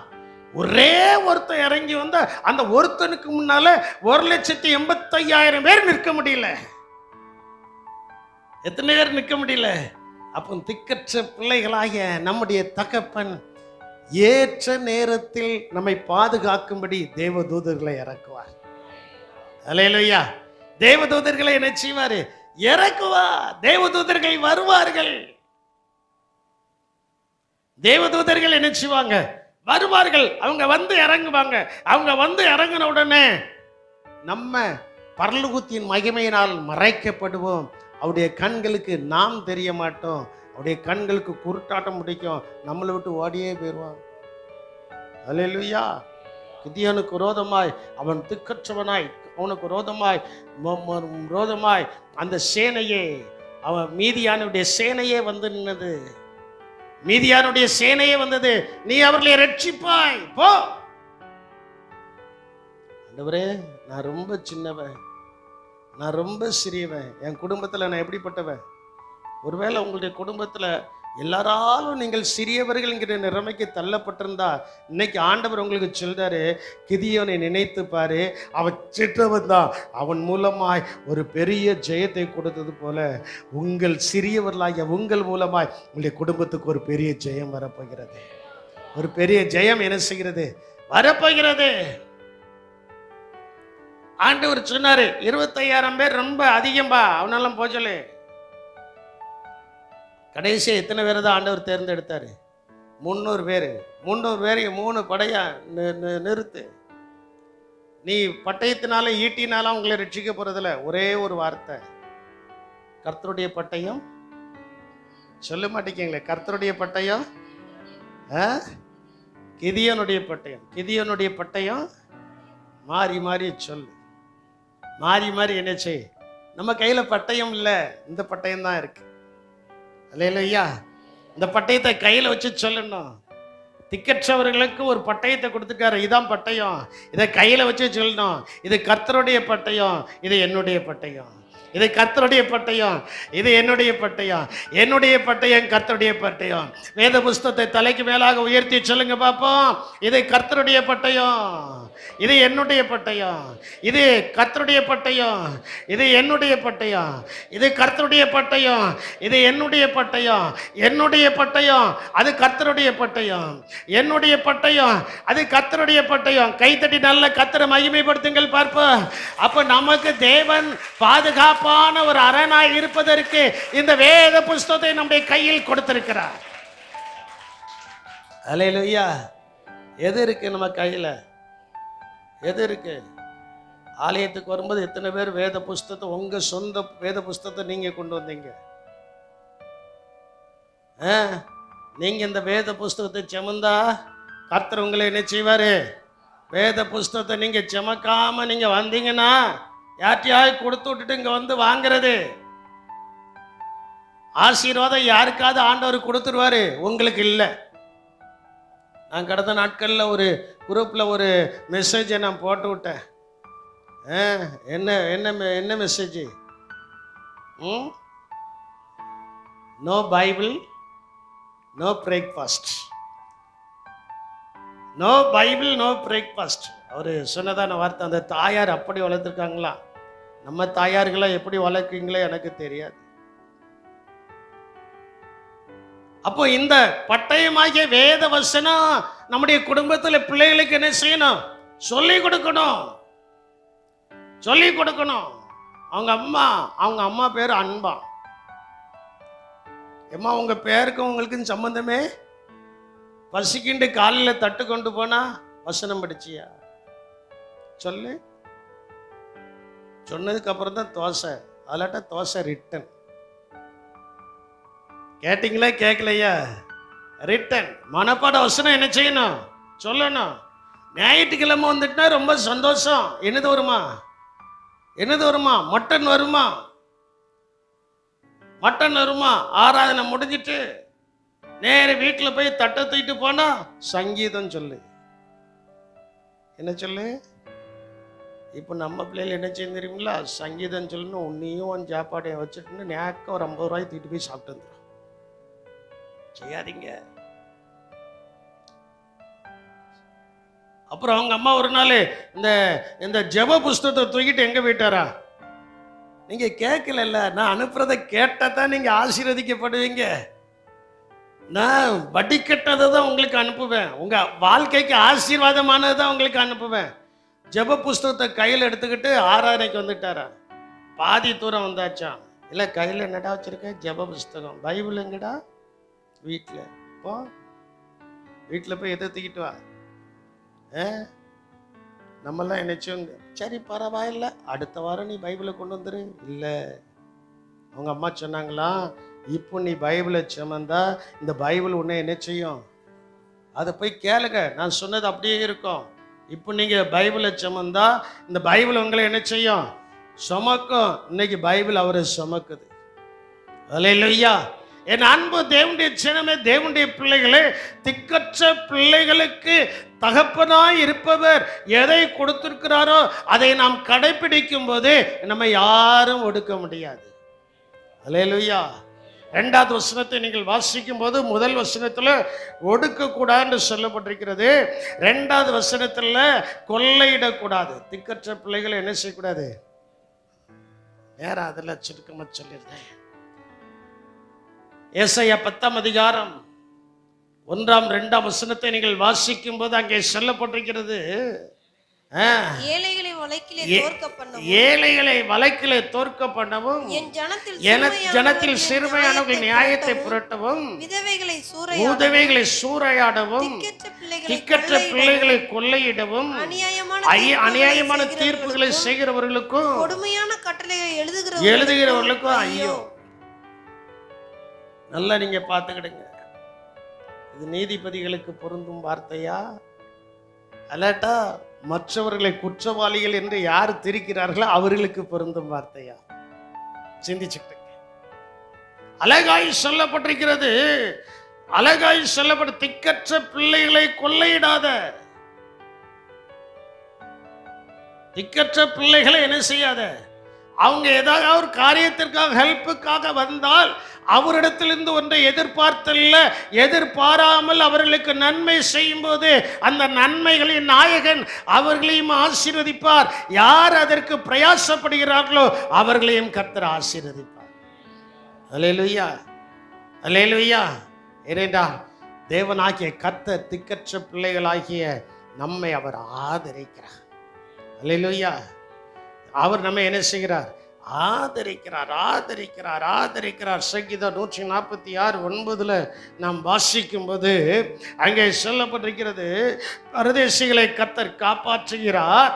ஒரே ஒருத்தன் இறங்கி வந்த அந்த ஒருத்தனுக்கு முன்னால 1,85,000 பேர் நிற்க முடியல. எத்தனை பேர் நிற்க முடியல? அப்போ திக்கற்ற பிள்ளைகளாகிய நம்முடைய தகப்பன் ஏற்ற நேரத்தில் நம்மை பாதுகாக்கும்படி தேவதூதர்களை இறக்குவார். அல்லேலூயா. தேவதூதர்களை என்ன செய்வாரு? இறக்குவார். தேவதூதர்கள் வருவார்கள். தேவதூதர்கள் என்ன செய்வாங்க? வருவார்கள். அவங்க வந்து இறங்குவாங்க. அவங்க வந்து இறங்கின உடனே நம்ம பரலோகத்தின் மகிமையினால் மறைக்கப்படுவோம். அவருடைய கண்களுக்கு நாம் தெரிய மாட்டோம். அவருடைய கண்களுக்கு குருட்டாட்டம் முடிக்கும், நம்மளை விட்டு ஓடியே போயிடுவான். அல்லேலூயா. கிதியோனுக்கு விரோதமாய் அவன் திக்கற்றவனாய், அவனுக்கு விரோதமாய் அந்த சேனையே, அவன் மீதியானுடைய சேனையே வந்து நின்னது. மீதியானுடைய சேனையே வந்தது. நீ அவர்களை ரட்சிப்பாய் போ. ஆண்டவரே, நான் ரொம்ப சின்னவன், நான் ரொம்ப சிறியவன், என் குடும்பத்தில் நான் எப்படிப்பட்டவன்? ஒருவேளை உங்களுடைய குடும்பத்தில் எல்லாராலும் நீங்கள் சிறியவர்கள் என்கிற நிலைமைக்கு தள்ளப்பட்டிருந்தா, இன்னைக்கு ஆண்டவர் உங்களுக்கு சொல்றாரு, கிதியோனை நினைத்து பாரு, அவன் சிற்றவன் தான், அவன் மூலமாய் ஒரு பெரிய ஜெயத்தை கொடுத்தது போல உங்கள் சிறியவர்களாகிய உங்கள் மூலமாய் உங்களுடைய குடும்பத்துக்கு ஒரு பெரிய ஜெயம் வரப்போகிறது. ஒரு பெரிய ஜெயம் என்ன செய்கிறது? வரப்போகிறது. ஆண்டவர் சொன்னாரு, 25,000 பேர் ரொம்ப அதிகம்பா, அவனெல்லாம் போச்சலே. கடைசியாக எத்தனை பேரை தான் ஆண்டவர் தேர்ந்தெடுத்தார்? 300 பேர். 300 பேரையும் 3 படையா நிறுத்து. நீ பட்டயத்தினால ஈட்டினாலும் உங்களை ரட்சிக்க போறதில்ல. ஒரே ஒரு வார்த்தை, கர்த்தருடைய பட்டயம். சொல்ல மாட்டேங்கீங்களே, கர்த்தருடைய பட்டயம், கிதியோனுடைய பட்டயம். கிதியோனுடைய பட்டயம் மாறி மாறி சொல்லு, மாறி மாறி என்ன செய். நம்ம கையில் பட்டயம் இல்லை, இந்த பட்டயம் தான் இருக்கு. அல்லேலூயா. இந்த பட்டயத்தை கையில் வச்சு சொல்லணும். திக்கற்றவர்களுக்கு ஒரு பட்டயத்தை கொடுத்துட்டாரு, இதான் பட்டயம், இதை கையில் வச்சு சொல்லணும். இது கர்த்தருடைய பட்டயம், இது என்னுடைய பட்டயம். இது கர்த்தருடைய பட்டயம், இது என்னுடைய பட்டயம். என்னுடைய பட்டயம் கர்த்தருடைய பட்டயம். வேத புஸ்தகத்தை தலைக்கு மேலாக உயர்த்தி சொல்லுங்க பார்ப்போம். இது கர்த்தருடைய பட்டயம், இது என்னுடைய பட்டயம். இது கர்த்தருடைய பட்டயம், இது என்னுடைய பட்டயம். இது கர்த்தருடைய பட்டயம், இது என்னுடைய பட்டயம். என்னுடைய பட்டயம், அது கர்த்தருடைய பட்டயம். என்னுடைய பட்டயம், அது கர்த்தருடைய பட்டயம். கைத்தட்டி நல்ல கர்த்தரை மகிமைப்படுத்துங்கள் பார்ப்போம். அப்ப நமக்கு தேவன் பாதுகாப்பான ஒரு அரணாய் இருப்பதற்கு இந்த வேத புஸ்தகத்தை நம்முடைய கையில் கொடுத்திருக்கிறார். அல்லேலூயா. எது இருக்கு நம்ம கையில? எது இருக்கு? ஆலயத்துக்கு வரும்போது எத்தனை பேர் வேத புஸ்தகத்தை, உங்க சொந்த வேத புஸ்தகத்தை நீங்க கொண்டு வந்தீங்க? நீங்க இந்த வேத புஸ்தகத்தை சுமந்தா கர்த்தர் உங்களை என்ன செய்வாரு? வேத புஸ்தகத்தை நீங்க சுமக்காம நீங்க வந்தீங்கன்னா யார்ட்டையாவது கொடுத்து விட்டுட்டு இங்க வந்து வாங்குறது. ஆசீர்வாதம் யாருக்காவது ஆண்டவர் கொடுத்துருவாரு, உங்களுக்கு இல்லை. நான் கடந்த நாட்களில் ஒரு குரூப்பில் ஒரு மெசேஜை நான் போட்டு விட்டேன். என்ன என்ன என்ன message? No Bible, no breakfast. No Bible, no breakfast. அவர் சொன்னதான வார்த்தை. அந்த தாயார் அப்படி வளர்த்துருக்காங்களா? நம்ம தாயார்களை எப்படி வளர்க்குறீங்களோ எனக்கு தெரியாது. அப்போ இந்த பட்டயமாகிய வேத வசனம் நம்முடைய குடும்பத்தில் பிள்ளைகளுக்கு என்ன செய்யணும்? சொல்லி கொடுக்கணும், சொல்லி கொடுக்கணும். அவங்க அம்மா பேர் அன்பா. அம்மா, உங்க பேருக்கும் உங்களுக்கும் சம்பந்தமே? பசிக்கிண்டு காலையில் தட்டு கொண்டு போனா வசனம் படிச்சியா? சொல்லு. சொன்னதுக்கு அப்புறம் தான் தோசை, அல்லாட்ட தோசை ரிட்டன். கேட்டிங்களா கேட்கலையா? ரிட்டன். மனப்பாட வசனம் என்ன செய்யணும்? சொல்லணும். ஞாயிற்றுக்கிழமை வந்துட்டுனா ரொம்ப சந்தோஷம். என்னது வருமா? என்னது வருமா? மட்டன் வருமா? மட்டன் வருமா? ஆராதனை முடிஞ்சிட்டு நேர வீட்டில் போய் தட்டை தூக்கிட்டு போனா சங்கீதம் சொல்லு. என்ன சொல்லு? இப்போ நம்ம பிள்ளைகள் என்ன செய்ய தெரியுங்களா? சங்கீதம் சொல்லணும். உன்னையும் உன் சாப்பாடையும் வச்சுட்டு நேக்க ஒரு 50 ரூபாய் தூக்கிட்டு போய் சாப்பிட்டு வந்துடும். செய்யாதீங்க. அப்புறம் அவங்க அம்மா ஒரு நாள் இந்த ஜெப புஸ்தகத்தை தூக்கிட்டு எங்க போயிட்டாரா? நீங்க கேட்கல, நான் அனுப்புறதை கேட்டாதான் நீங்க ஆசீர்வதிக்கப்படுவீங்க. நான் வடிகட்டதை தான் உங்களுக்கு அனுப்புவேன். உங்க வாழ்க்கைக்கு ஆசீர்வாதமானதை தான் உங்களுக்கு அனுப்புவேன். ஜெப புஸ்தகத்தை கையில் எடுத்துக்கிட்டு ஆராதனைக்கு வந்துட்டாரா? பாதி தூரம் வந்தாச்சா? இல்லை, கையில் என்னடா வச்சிருக்க? ஜெப புஸ்தகம். பைபிள் எங்கடா? வீட்டில். போ, வீட்டில் போய் எதை தூக்கிட்டு வா. நம்மெல்லாம் என்னச்சும் சரி பரவாயில்ல, அடுத்த வாரம் நீ பைபிளை கொண்டு வந்துரு. இல்லை, அவங்க அம்மா சொன்னாங்களா, இப்போ நீ பைபிளை சுமந்தா இந்த பைபிள் உன்னை என்ன செய்யும்? அதை போய் கேளுங்க, நான் சொன்னது அப்படியே இருக்கும். இப்போ நீங்கள் பைபிளை சுமந்தா இந்த பைபிள் உங்களை என்ன செய்யும்? சுமக்கும். இன்னைக்கு பைபிள் அவரை சுமக்குது. அல்லேலூயா. என் அன்பு தேவனுடைய ஜனமே, தேவனுடைய பிள்ளைகளே, திக்கற்ற பிள்ளைகளுக்கு தகப்பனாய் இருப்பவர் எதை கொடுத்திருக்கிறாரோ அதை நாம் கடைபிடிக்கும் போது நம்ம யாரும் ஒடுக்க முடியாது. அல்லேலூயா. 2வது வசனத்தை நீங்கள் வாசிக்கும் போது முதல் வசனத்தில் ஒடுக்கக்கூடாது என்று சொல்லப்பட்டிருக்கிறது. 2வது வசனத்தில் கொள்ளையிடக்கூடாது. திக்கற்ற பிள்ளைகளை என்ன செய்யக்கூடாது? நேரம் அதில் சுருக்கமாக சொல்லியிருந்தேன். ஏசாயா 10ஆம் அதிகாரம் 1ஆம் 2ஆம் வசனத்தை நீங்கள் வாசிக்கும் போது அங்கே சொல்லப்பட்டிருக்கிறது, ஏழைகளை வலைக்கிலே தோற்க பண்ணவும், ஏழைகளை வலைக்கிலே தோற்க பண்ணவும், என் ஜனத்தில் சிறுமையானவர்கள் நியாயத்தை புரட்டவும், விதவைகளை சூறையாடவும், திக்கற்ற பிள்ளைகளை கொள்ளையிடவும், அநியாயமான தீர்ப்புகளை செய்கிறவர்களுக்கும், கொடுமையான கட்டளையை எழுதுகிறவர்களுக்கும் ஐயோ. நல்லா நீங்க பார்த்துக்கிடுங்க. இது நீதிபதிகளுக்கு பொருந்தும் வார்த்தையா, அல்லாட்டா மற்றவர்களை குற்றவாளிகள் என்று யார் திரிக்கிறார்களோ அவர்களுக்கு பொருந்தும் வார்த்தையா? சிந்திச்சுக்கிட்டு. அழகாய் சொல்லப்பட்டிருக்கிறது, அழகாய் சொல்லப்பட்ட திக்கற்ற பிள்ளைகளை கொள்ளையிடாத. திக்கற்ற பிள்ளைகளை என்ன செய்யாத. அவங்க ஏதாவது ஒரு காரியத்திற்காக ஹெல்ப்புக்காக வந்தால் அவரிடத்திலிருந்து ஒன்றை எதிர்பாராமல் அவர்களுக்கு நன்மை செய்யும் போது அந்த நன்மைகளின் நாயகன் அவர்களையும் ஆசீர்வதிப்பார். யார் அதற்கு பிரயாசப்படுகிறார்களோ அவர்களையும் கர்த்தர் ஆசீர்வதிப்பார். அல்லேலூயா, அல்லேலூயா. ஏனென்றால் தேவனாகிய கர்த்தர் திக்கற்ற பிள்ளைகளாகிய நம்மை அவர் ஆதரிக்கிறார். அல்லேலூயா. அவர் நம்ம என்ன செய்கிறார்? ஆதரிக்கிறார், ஆதரிக்கிறார், ஆதரிக்கிறார். சங்கீதம் 146:9 நாம் வாசிக்கும் போது அங்கே சொல்லப்பட்டிருக்கிறது, பரதேசிகளை கர்த்தர் காப்பாற்றுகிறார்,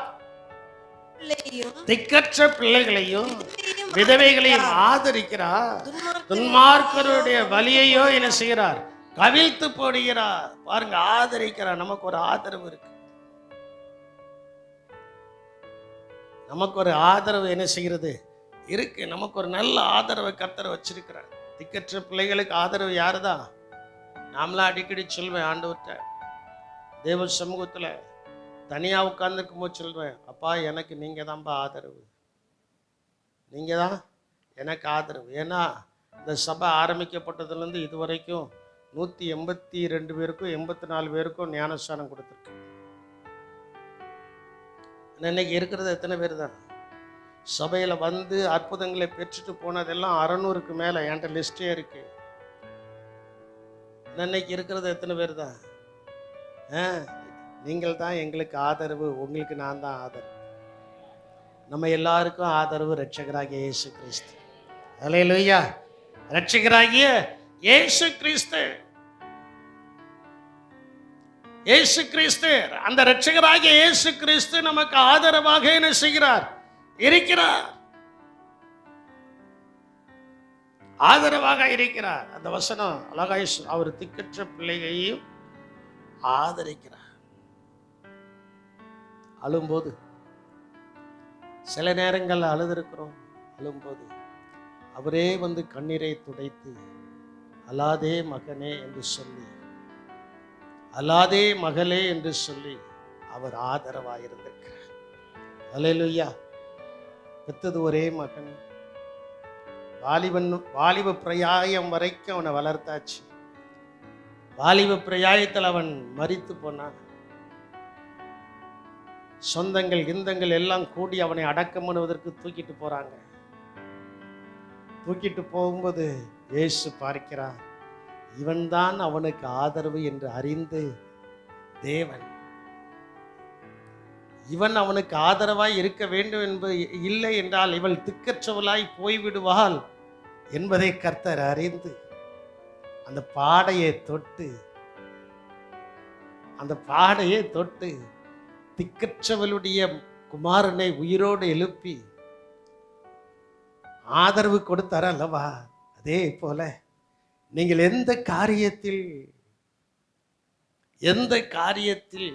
திக்கற்ற பிள்ளைகளையும் விதவைகளையும் ஆதரிக்கிறார், துன்மார்க்கருடைய வலியையோ என்ன செய்கிறார்? கவிழ்த்து போடுகிறார். பாருங்க, ஆதரிக்கிறார். நமக்கு ஒரு ஆதரவு இருக்கு. நமக்கு ஒரு ஆதரவு என்ன செய்கிறது? இருக்கு. நமக்கு ஒரு நல்ல ஆதரவை கர்த்தர் வச்சிருக்கிறார். திக்கற்ற பிள்ளைகளுக்கு ஆதரவு யாருதான்? நாமளாம் அடிக்கடி சொல்வேன், ஆண்டவர்கிட்ட தேவ சமூகத்தில் தனியாக உட்கார்ந்துருக்கும் போது சொல்வேன், அப்பா எனக்கு நீங்கள் தான்ப்பா ஆதரவு, நீங்கள் தான் எனக்கு ஆதரவு. ஏன்னா இந்த சபை ஆரம்பிக்கப்பட்டதுலேருந்து இது வரைக்கும் 182 பேருக்கும் 84 பேருக்கும் ஞானஸ்தானம் கொடுத்துருக்கு. இன்னைக்கு இருக்கிறது எத்தனை பேர் தான்? சபையில் வந்து அற்புதங்களை பெற்றுட்டு போனதெல்லாம் 600க்கு மேலே. என்கிட்ட லிஸ்டே இருக்கு. இன்னைக்கு இருக்கிறது எத்தனை பேர் தான்? நீங்கள் தான் எங்களுக்கு ஆதரவு. உங்களுக்கு நான் தான் ஆதரவு. நம்ம எல்லாருக்கும் ஆதரவு இரட்சகராகிய இயேசு கிறிஸ்து. அல்லேலூயா. இரட்சகராகிய இயேசு கிறிஸ்து, இயேசு கிறிஸ்து, அந்த இரட்சகராகிய இயேசு கிறிஸ்து நமக்கு ஆதரவாக என்ன செய்கிறார்? இருக்கிறார். ஆதரவாக இருக்கிறார். அந்த வசனம் அழகாய், அவர் திக்கற்ற பிள்ளைகளையும் ஆதரிக்கிறார். அழும்போது சில நேரங்கள் அழுதிருக்கிறோம். அழும்போது அவரே வந்து கண்ணீரை துடைத்து அல்லாதே மகனே என்று சொல்லி, அல்லாதே மகளே என்று சொல்லி அவர் ஆதரவாயிருந்திருக்கிறார். அல்லேலூயா. பெற்றது ஒரே மகன். வாலிப பிரயாயம் வரைக்கும் அவனை வளர்த்தாச்சு. வாலிப பிரயாயத்தில் அவன் மரித்து போனான். சொந்தங்கள் கிந்தங்கள் எல்லாம் கூடி அவனை அடக்கம் பண்ணுவதற்கு தூக்கிட்டு போறாங்க. தூக்கிட்டு போகும்போது இயேசு பார்க்கிறார், இவன்தான் அவனுக்கு ஆதரவு என்று அறிந்து தேவன், இவன் அவனுக்கு ஆதரவாய் இருக்க வேண்டும் என்பது இல்லை என்றால் இவள் திக்கற்றவளாய் போய்விடுவாள் என்பதை கர்த்தர் அறிந்து அந்த பாடையை தொட்டு திக்கற்றவளுடைய குமாரனை உயிரோடு எழுப்பி ஆதரவு கொடுத்தார அல்லவா, அதே போல நீங்கள் எந்த காரியத்தில்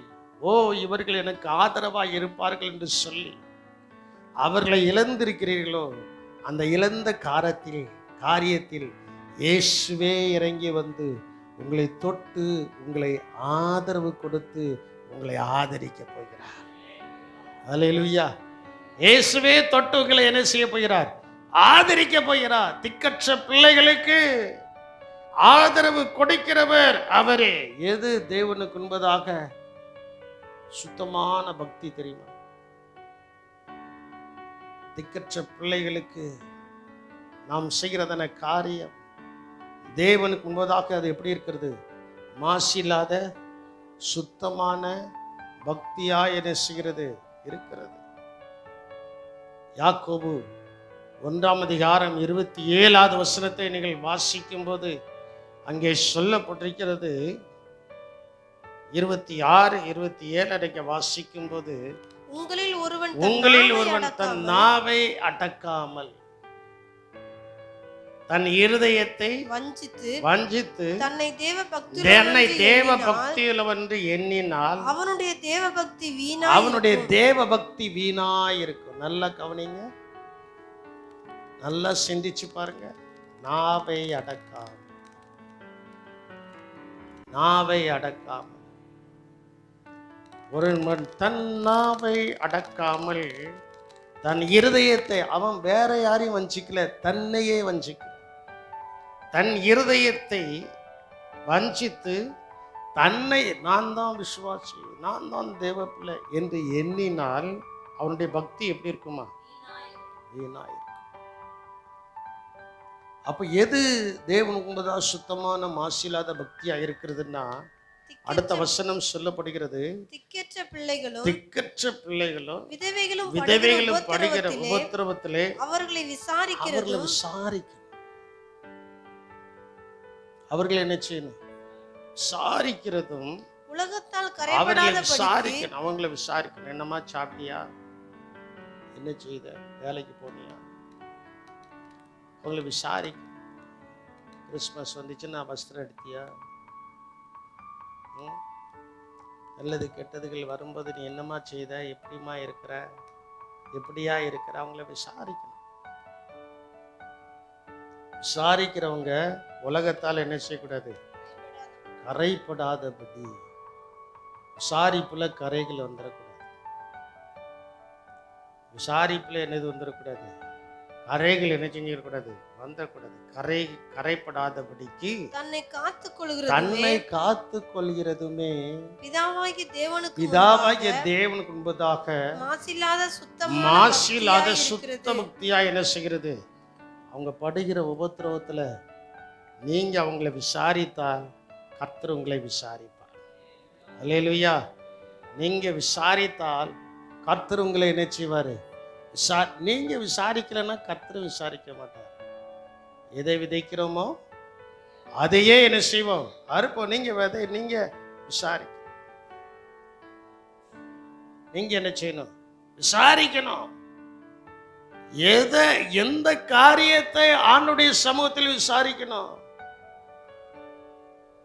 ஓ இவர்கள் எனக்கு ஆதரவாய் இருப்பார்கள் என்று சொல்லி அவர்களை இழந்திருக்கிறீர்களோ, அந்த இழந்த காரியத்தில் இயேசுவே இறங்கி வந்து உங்களை தொட்டு உங்களை ஆதரவு கொடுத்து உங்களை ஆதரிக்க போகிறார். அல்லேலூயா. இயேசுவே தொட்டு உங்களை என்ன செய்ய போகிறார்? ஆதரிக்க போகிறார். திக்கற்ற பிள்ளைகளுக்கு ஆதரவு கொடுக்கிறவர் அவரே. எது தேவனுக்கு முன்பதாக சுத்தமான பக்தி தெரியுமா? திக்கற்ற பிள்ளைகளுக்கு நாம் செய்கிறதான காரியம் தேவனுக்கு முன்பதாக அது எப்படி இருக்கிறது? மாசில்லாத சுத்தமான பக்தியா என்ன செய்கிறது இருக்கிறது. யாக்கோபு 1 அதிகாரம் 27வது வசனத்தை நீங்கள் வாசிக்கும் போது அங்கே சொல்லப்பட்டிருக்கிறது. 26, 27 அன்றைக்கு வாசிக்கும் போது, உங்களில் ஒருவன் தன் நாவை அடக்காமல் தன் இருதயத்தை வஞ்சித்து தன்னை தேவ பக்தியுள்ளவென்று எண்ணினால் அவனுடைய தேவ பக்தி வீணாய் இருக்கும். நல்லா கவனிங்க, நல்லா சிந்திச்சு பாருங்க. நாவை அடக்காமல் ஒரு தன் நாவை அடக்காமல் தன் இருதயத்தை, அவன் வேற யாரையும் வஞ்சிக்கல, தன்னையே வஞ்சிக்க, தன் இருதயத்தை வஞ்சித்து தன்னை நான் தான் விசுவாசி, நான் தான் தேவ பிள்ளை என்று எண்ணினால் அவனுடைய பக்தி எப்படி இருக்குமா? வீணாய். அப்ப எது தேவனுக்கு முன்பதாக சுத்தமான மாசில்லாத பக்தியா இருக்கிறதுன்னா, அடுத்த வசனம் சொல்லப்படுகிறது, திக்கற்ற பிள்ளைகளும் விதவைகளும் படுகிற உபத்திரவத்திலே அவர்களை விசாரிக்க. அவர்களை என்ன செய்யணும்? விசாரிக்கிறதும் உலகத்தால் அவங்களை விசாரிக்கணும். என்னம்மா சாப்பிட்டியா? என்ன செய்த? வேலைக்கு போனியா? அவங்களை விசாரிக்க. கிறிஸ்மஸ் வந்துச்சுன்னா வஸ்திரம் எடுத்தியா? நல்லது கெட்டதுகள் வரும்போது நீ என்னம்மா செய்த? எப்படிமா இருக்கிற? எப்படியா இருக்கிற? அவங்கள விசாரிக்கணும். விசாரிக்கிறவங்க உலகத்தால் என்ன செய்யக்கூடாது? கரைப்படாதபடி. விசாரிப்புல கரைகள் வந்துடக்கூடாது. விசாரிப்புல என்னது வந்துடக்கூடாது? கரைகள் என்ன செஞ்சிடக்கூடாது? வந்துடக்கூடாது. கரைப்படாதபடிக்கு தன்னை காத்து கொள்கிறதுமே பிதாவாகிய தேவனுக்கு முன்பதாக மாசில்லாத சுத்த பக்தியா என்ன செய்கிறது? அவங்க படுகிற உபத்திரவத்துல நீங்க அவங்களை விசாரித்தால் கர்த்தர் உங்களை விசாரிப்பார். அல்லேலூயா. நீங்க விசாரித்தால் கர்த்தர் உங்களை என்ன செய்வாரு? நீங்க விசாரிக்கலன்னா கர்த்தர் விசாரிக்க மாட்டார். எதை விதைக்கிறோமோ அதையே என்ன செய்வோம்? அறுப்போம். நீங்க விசாரிக்க, நீங்க என்ன செய்யணும்? விசாரிக்கணும். எந்த காரியத்தை ஆண்டுடைய சமூகத்தில் விசாரிக்கணும்.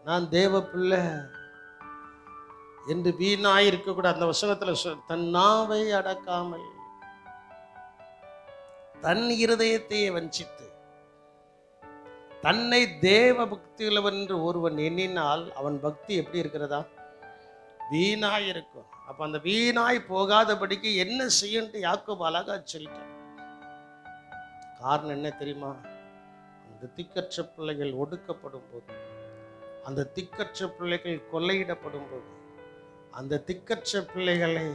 நான் தேவ பிள்ளை என்று வீணாய் இருக்கக்கூடாது. அந்த வசனத்துல தன் நாவை அடக்காமல் தன் இருதயத்தையே வஞ்சித்து தன்னை தேவ பக்தியுள்ளவன் என்று ஒருவன் எண்ணினால் அவன் பக்தி எப்படி இருக்கிறதா? வீணாய் இருக்கும். அப்ப அந்த வீணாய் போகாதபடிக்கு என்ன செய்யணும்? யாக்கோபு அழகா சொல்லிட்டான். காரணம் என்ன தெரியுமா? அந்த திக்கற்ற பிள்ளைகள் ஒடுக்கப்படும் போது, அந்த திக்கற்ற பிள்ளைகள் கொள்ளையிடப்படும் போது, அந்த திக்கற்ற பிள்ளைகளை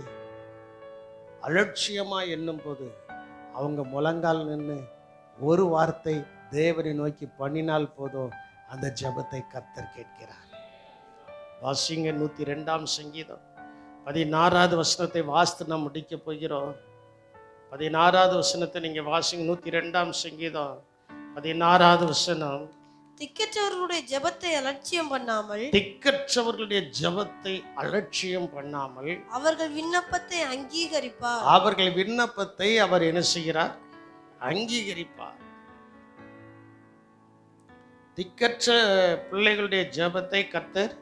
அலட்சியமா எண்ணும் போது அவங்க முழங்கால் நின்று ஒரு வார்த்தை தேவனை நோக்கி பண்ணினால் போதும், அந்த ஜெபத்தை கர்த்தர் கேட்கிறார். வாசிங்க 102ஆம் சங்கீதம் 16வது வசனத்தை வாசித்து நாம் முடிக்க போகிறோம். 16வது வசனத்தை நீங்க வாசிங்க. 102ஆம் சங்கீதம் 16வது வசனம். திக்கற்றவர்களுடைய ஜெபத்தை அலட்சியம் பண்ணாமல் திக்கற்றவர்களுடைய ஜெபத்தை அலட்சியம் பண்ணாமல் அவர்கள் விண்ணப்பத்தை அங்கீகரிப்பார். அவர்கள் விண்ணப்பத்தை அவர் என்ன செய்கிறார்? அங்கீகரிப்பார். திக்கற்ற பிள்ளைகளுடைய ஜெபத்தை கர்த்தர்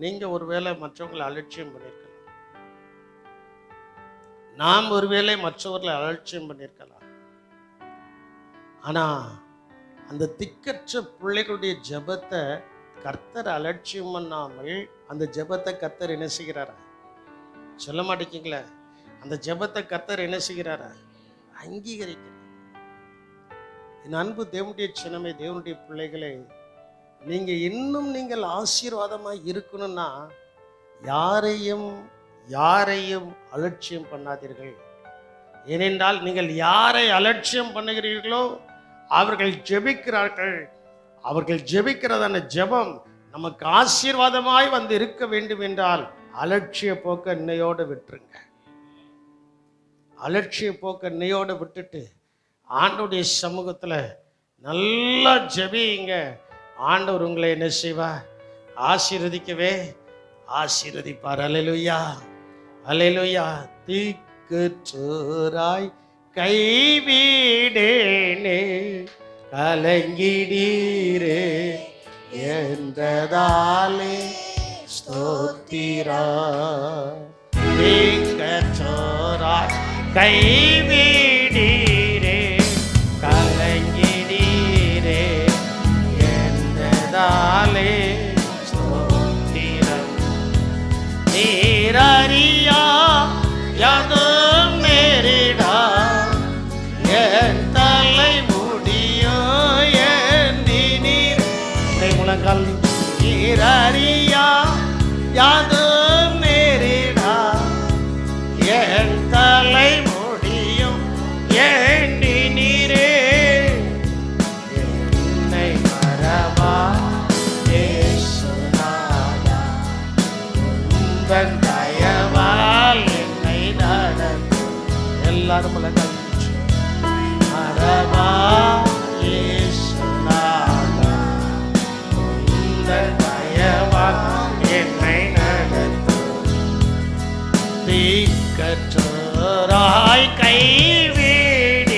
நீங்க ஒருவேளை மற்றவங்களை அலட்சியம் பண்ணியிருக்கலாம், நாம் ஒருவேளை மற்றவர்களை அலட்சியம் பண்ணியிருக்கலாம். ஆனா அந்த திக்கற்ற பிள்ளைகளுடைய ஜெபத்தை கர்த்தர் அலட்சியம் பண்ணாமல் அந்த ஜெபத்தை கர்த்தர் என்ன செய்கிறாரா? சொல்ல மாட்டேங்கிங்களே, அந்த ஜெபத்தை கர்த்தர் என்ன செய்கிறாரா? அங்கீகரிக்கிறார். என் அன்பு தேவனுடைய சின்னமே, தேவனுடைய பிள்ளைகளே, நீங்க இன்னும் நீங்கள் ஆசீர்வாதமாக இருக்கணும்னா யாரையும் அலட்சியம் பண்ணாதீர்கள். ஏனென்றால் நீங்கள் யாரை அலட்சியம் பண்ணுகிறீர்களோ அவர்கள் ஜெபிக்கிறார்கள். அவர்கள் ஜெபிக்கிறதான ஜெபம் நமக்கு ஆசீர்வாதமாய் வந்து இருக்க வேண்டும் என்றால் அலட்சிய போக்க இன்னையோடு விட்டுருங்க. அலட்சிய போக்க இன்னையோடு விட்டுட்டு ஆண்டவருடைய சமூகத்துல நல்லா ஜெபிங்க. ஆண்டவர் உங்களை என்ன செய்வார்? ஆசீர்வதிக்கவே ஆசீர்வதிப்பார். அல்லேலூயா, அல்லேலூயா. திக்கற்றோராய் கைவிடேனே கலங்கிடீரே என்றதாலே ஸ்தோத்திரா. திக்கற்றோராய் கைவிடீரே கலங்கிடீரே என்றதாலே ஸ்தோத்திரம். நீரறியா யாதும் நேரிடா, என் தலை முடியோ எண்ணி நீர் முழங்கால். நீரறியா யாதும் நேரிடா, என் தலை முடியும் எண்ணி நீரே. என்னை மறவா இயேசுநாதா, உந்தன் தயவால் என்னை நடத்தும். எல்லாரும் முழங்கால். மறவா இயேசுநாதா, உந்தன் தயவால் என்னை நடத்தும். திக்கற்றோராய் கைவிடீரே.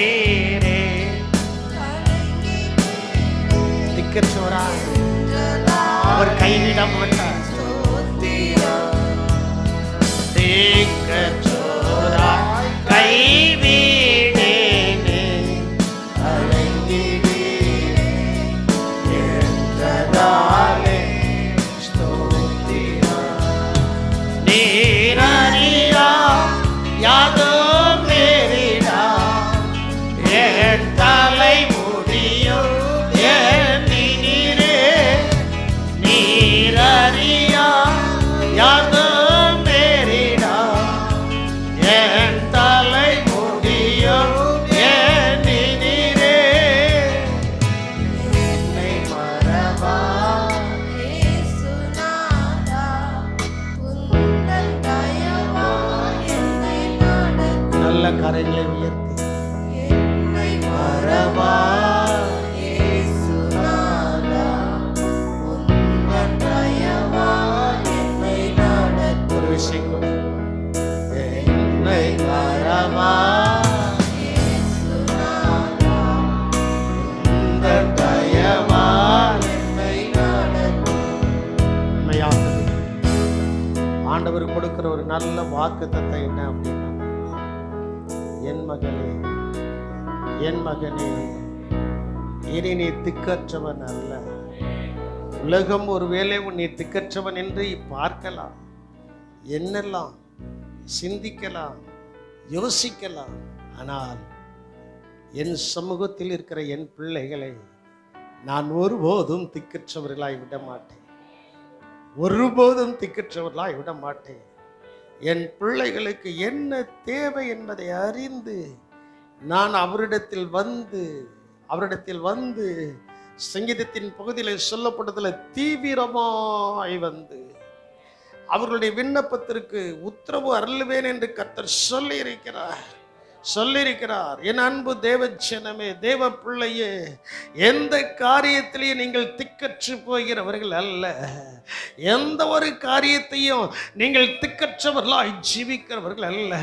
திக்கற்றோராய் அவர் கைவிட மாட்டார். திக்கற்றோராய் கைவிடேனே கலங்கிடீரே என்றதாலே ஸ்தோத்திரம். நீரறியா யாதும் நேரிடா, என் தலை முடியும் எண்ணி நீரே. நீரறியா யாதும் நேரிடா, என் தலை முடியும் எண்ணி நீரே. என்னை மறவா இயேசுநாதா, உந்தன் தயவால் என்னை நடத்தும். நல்ல கரங்களை உயர்த்தி என்னை மறவா இயேசுநாதா, உந்தன் தயவால் என்னை நடத்தும். ஒரு விஷயம் கூட. என்னை மறவா இயேசுநாதா, உந்தன் தயவால் என்னை நடத்தும். உண்மையாகவே ஆண்டவர் கொடுக்கிற ஒரு நல்ல வாக்குத்தத்தம் என்ன அப்படின்னா, என் மகளே, என் மகனே, இனி நீ திக்கற்றவன் அல்ல. உலகம் ஒருவேளை உன்னை திக்கற்றவன் என்று பார்க்கலாம், எண்ணலாம், சிந்திக்கலாம், யோசிக்கலாம். ஆனால் என் சமூகத்தில் இருக்கிற என் பிள்ளைகளை நான் ஒருபோதும் திக்கற்றவர்களாய் விட மாட்டேன். ஒருபோதும் திக்கற்றவர்களாய் விட மாட்டேன். என் பிள்ளைகளுக்கு என்ன தேவை என்பதை அறிந்து நான் அவரிடத்தில் வந்து சங்கீதத்தின் பகுதியில் சொல்லப்பட்டதில் தீவிரமாய் வந்து அவர்களுடைய விண்ணப்பத்திற்கு உத்தரவு அருள்வேன் என்று கர்த்தர் சொல்லி இருக்கிறார். சொல்லியிருக்கிறார். என் அன்பு தேவச்சனமே, தேவ பிள்ளையே, எந்த காரியத்திலையும் நீங்கள் திக்கற்று போகிறவர்கள் அல்ல. எந்த ஒரு காரியத்தையும் நீங்கள் திக்கற்றவர்களாய் ஜீவிக்கிறவர்கள் அல்ல.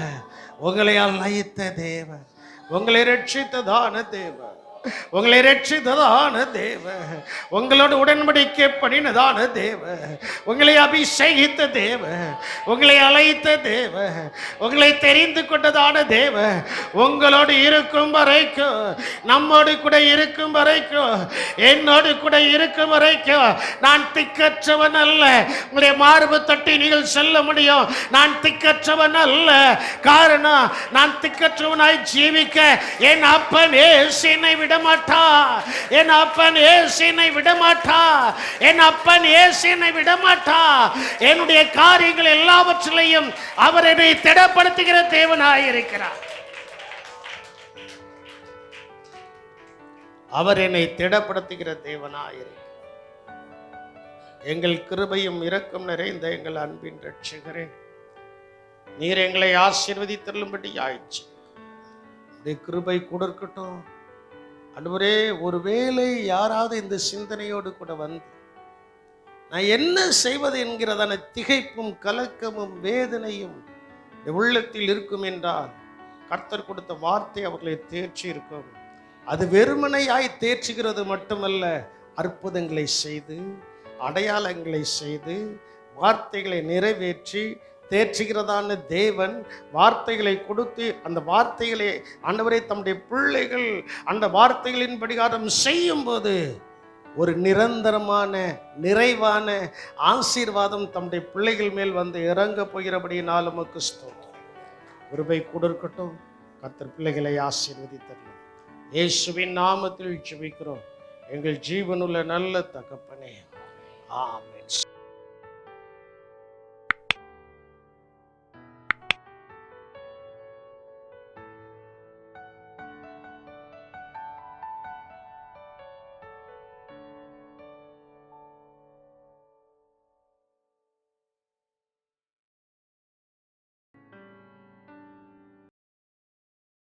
உங்களை அழைத்த தேவன், உங்களை ரட்சித்ததான தேவன், உங்களை ரட்சித்ததான தேவ, உங்களோடு உடன்படிக்கை பண்ணினதான தேவ, உங்களை அபிஷேகித்த தேவ, உங்களை அழைத்த தேவ, உங்களை தெரிந்து கொண்டதான தேவ, உங்களோடு இருக்கும் வரைக்கும், நம்மோடு கூட இருக்கும் வரைக்கும், என்னோடு கூட இருக்கும் வரைக்கும் நான் திக்கற்றவன் அல்ல. உங்களுடைய மார்பு தட்டி நீங்கள் சொல்ல முடியும், நான் திக்கற்றவன் அல்ல. காரணம், நான் திக்கற்றவனாய் ஜீவிக்க என் அப்பன் இயேசு என்னை விடமாட்டா. என் அப்பன் இயேசு என்னை விடமாட்டா. என் அப்பன் இயேசு என்னை விடமாட்டா. என்னுடைய காரியங்கள் எல்லாவற்றிலையும் அவர் என்னை திடப்படுத்துகிற தேவனாயிருக்கிறார். அவர் என்னை திடப்படுத்துகிற தேவனாயிருக்கிறார். எங்கள் கிருபையும் இரக்கம் நிறைந்த எங்கள் அன்பின் ரட்சகரே, நீர் எங்களை ஆசீர்வதித்தருளும்படி ஆயிடுச்சு. கிருபை கொடுக்கட்டும் ஆண்டவரே. ஒருவேளை யாராவது இந்த சிந்தனையோடு கூட வந்து நான் என்ன செய்வது என்கிறதான திகைப்பும் கலக்கமும் வேதனையும் உள்ளத்தில் இருக்கும் என்றால், கர்த்தர் கொடுத்த வார்த்தை அவர்களை தேர்ச்சி இருக்கும். அது வெறுமனையாய் தேர்ச்சுகிறது மட்டுமல்ல, அற்புதங்களை செய்து, அடையாளங்களை செய்து, வார்த்தைகளை நிறைவேற்றி தேர்ச்சுகிறதான தேவன் வார்த்தைகளை கொடுத்து, அந்த வார்த்தைகளை ஆண்டவரே தம்முடைய பிள்ளைகள் அந்த வார்த்தைகளின் படிகாரம் செய்யும் போது ஒரு நிரந்தரமான நிறைவான ஆசீர்வாதம் தம்முடைய பிள்ளைகள் மேல் வந்து இறங்க போகிறபடியினால் உமக்கு ஸ்தோத்திரம். கிருபை கொடுக்கட்டும். கர்த்தர் பிள்ளைகளை ஆசீர்வதித்தரலாம். இயேசுவின் நாமத்தில் ஜெபிக்கிறோம் எங்கள் ஜீவனுள்ள நல்ல தகப்பனே, ஆமென்.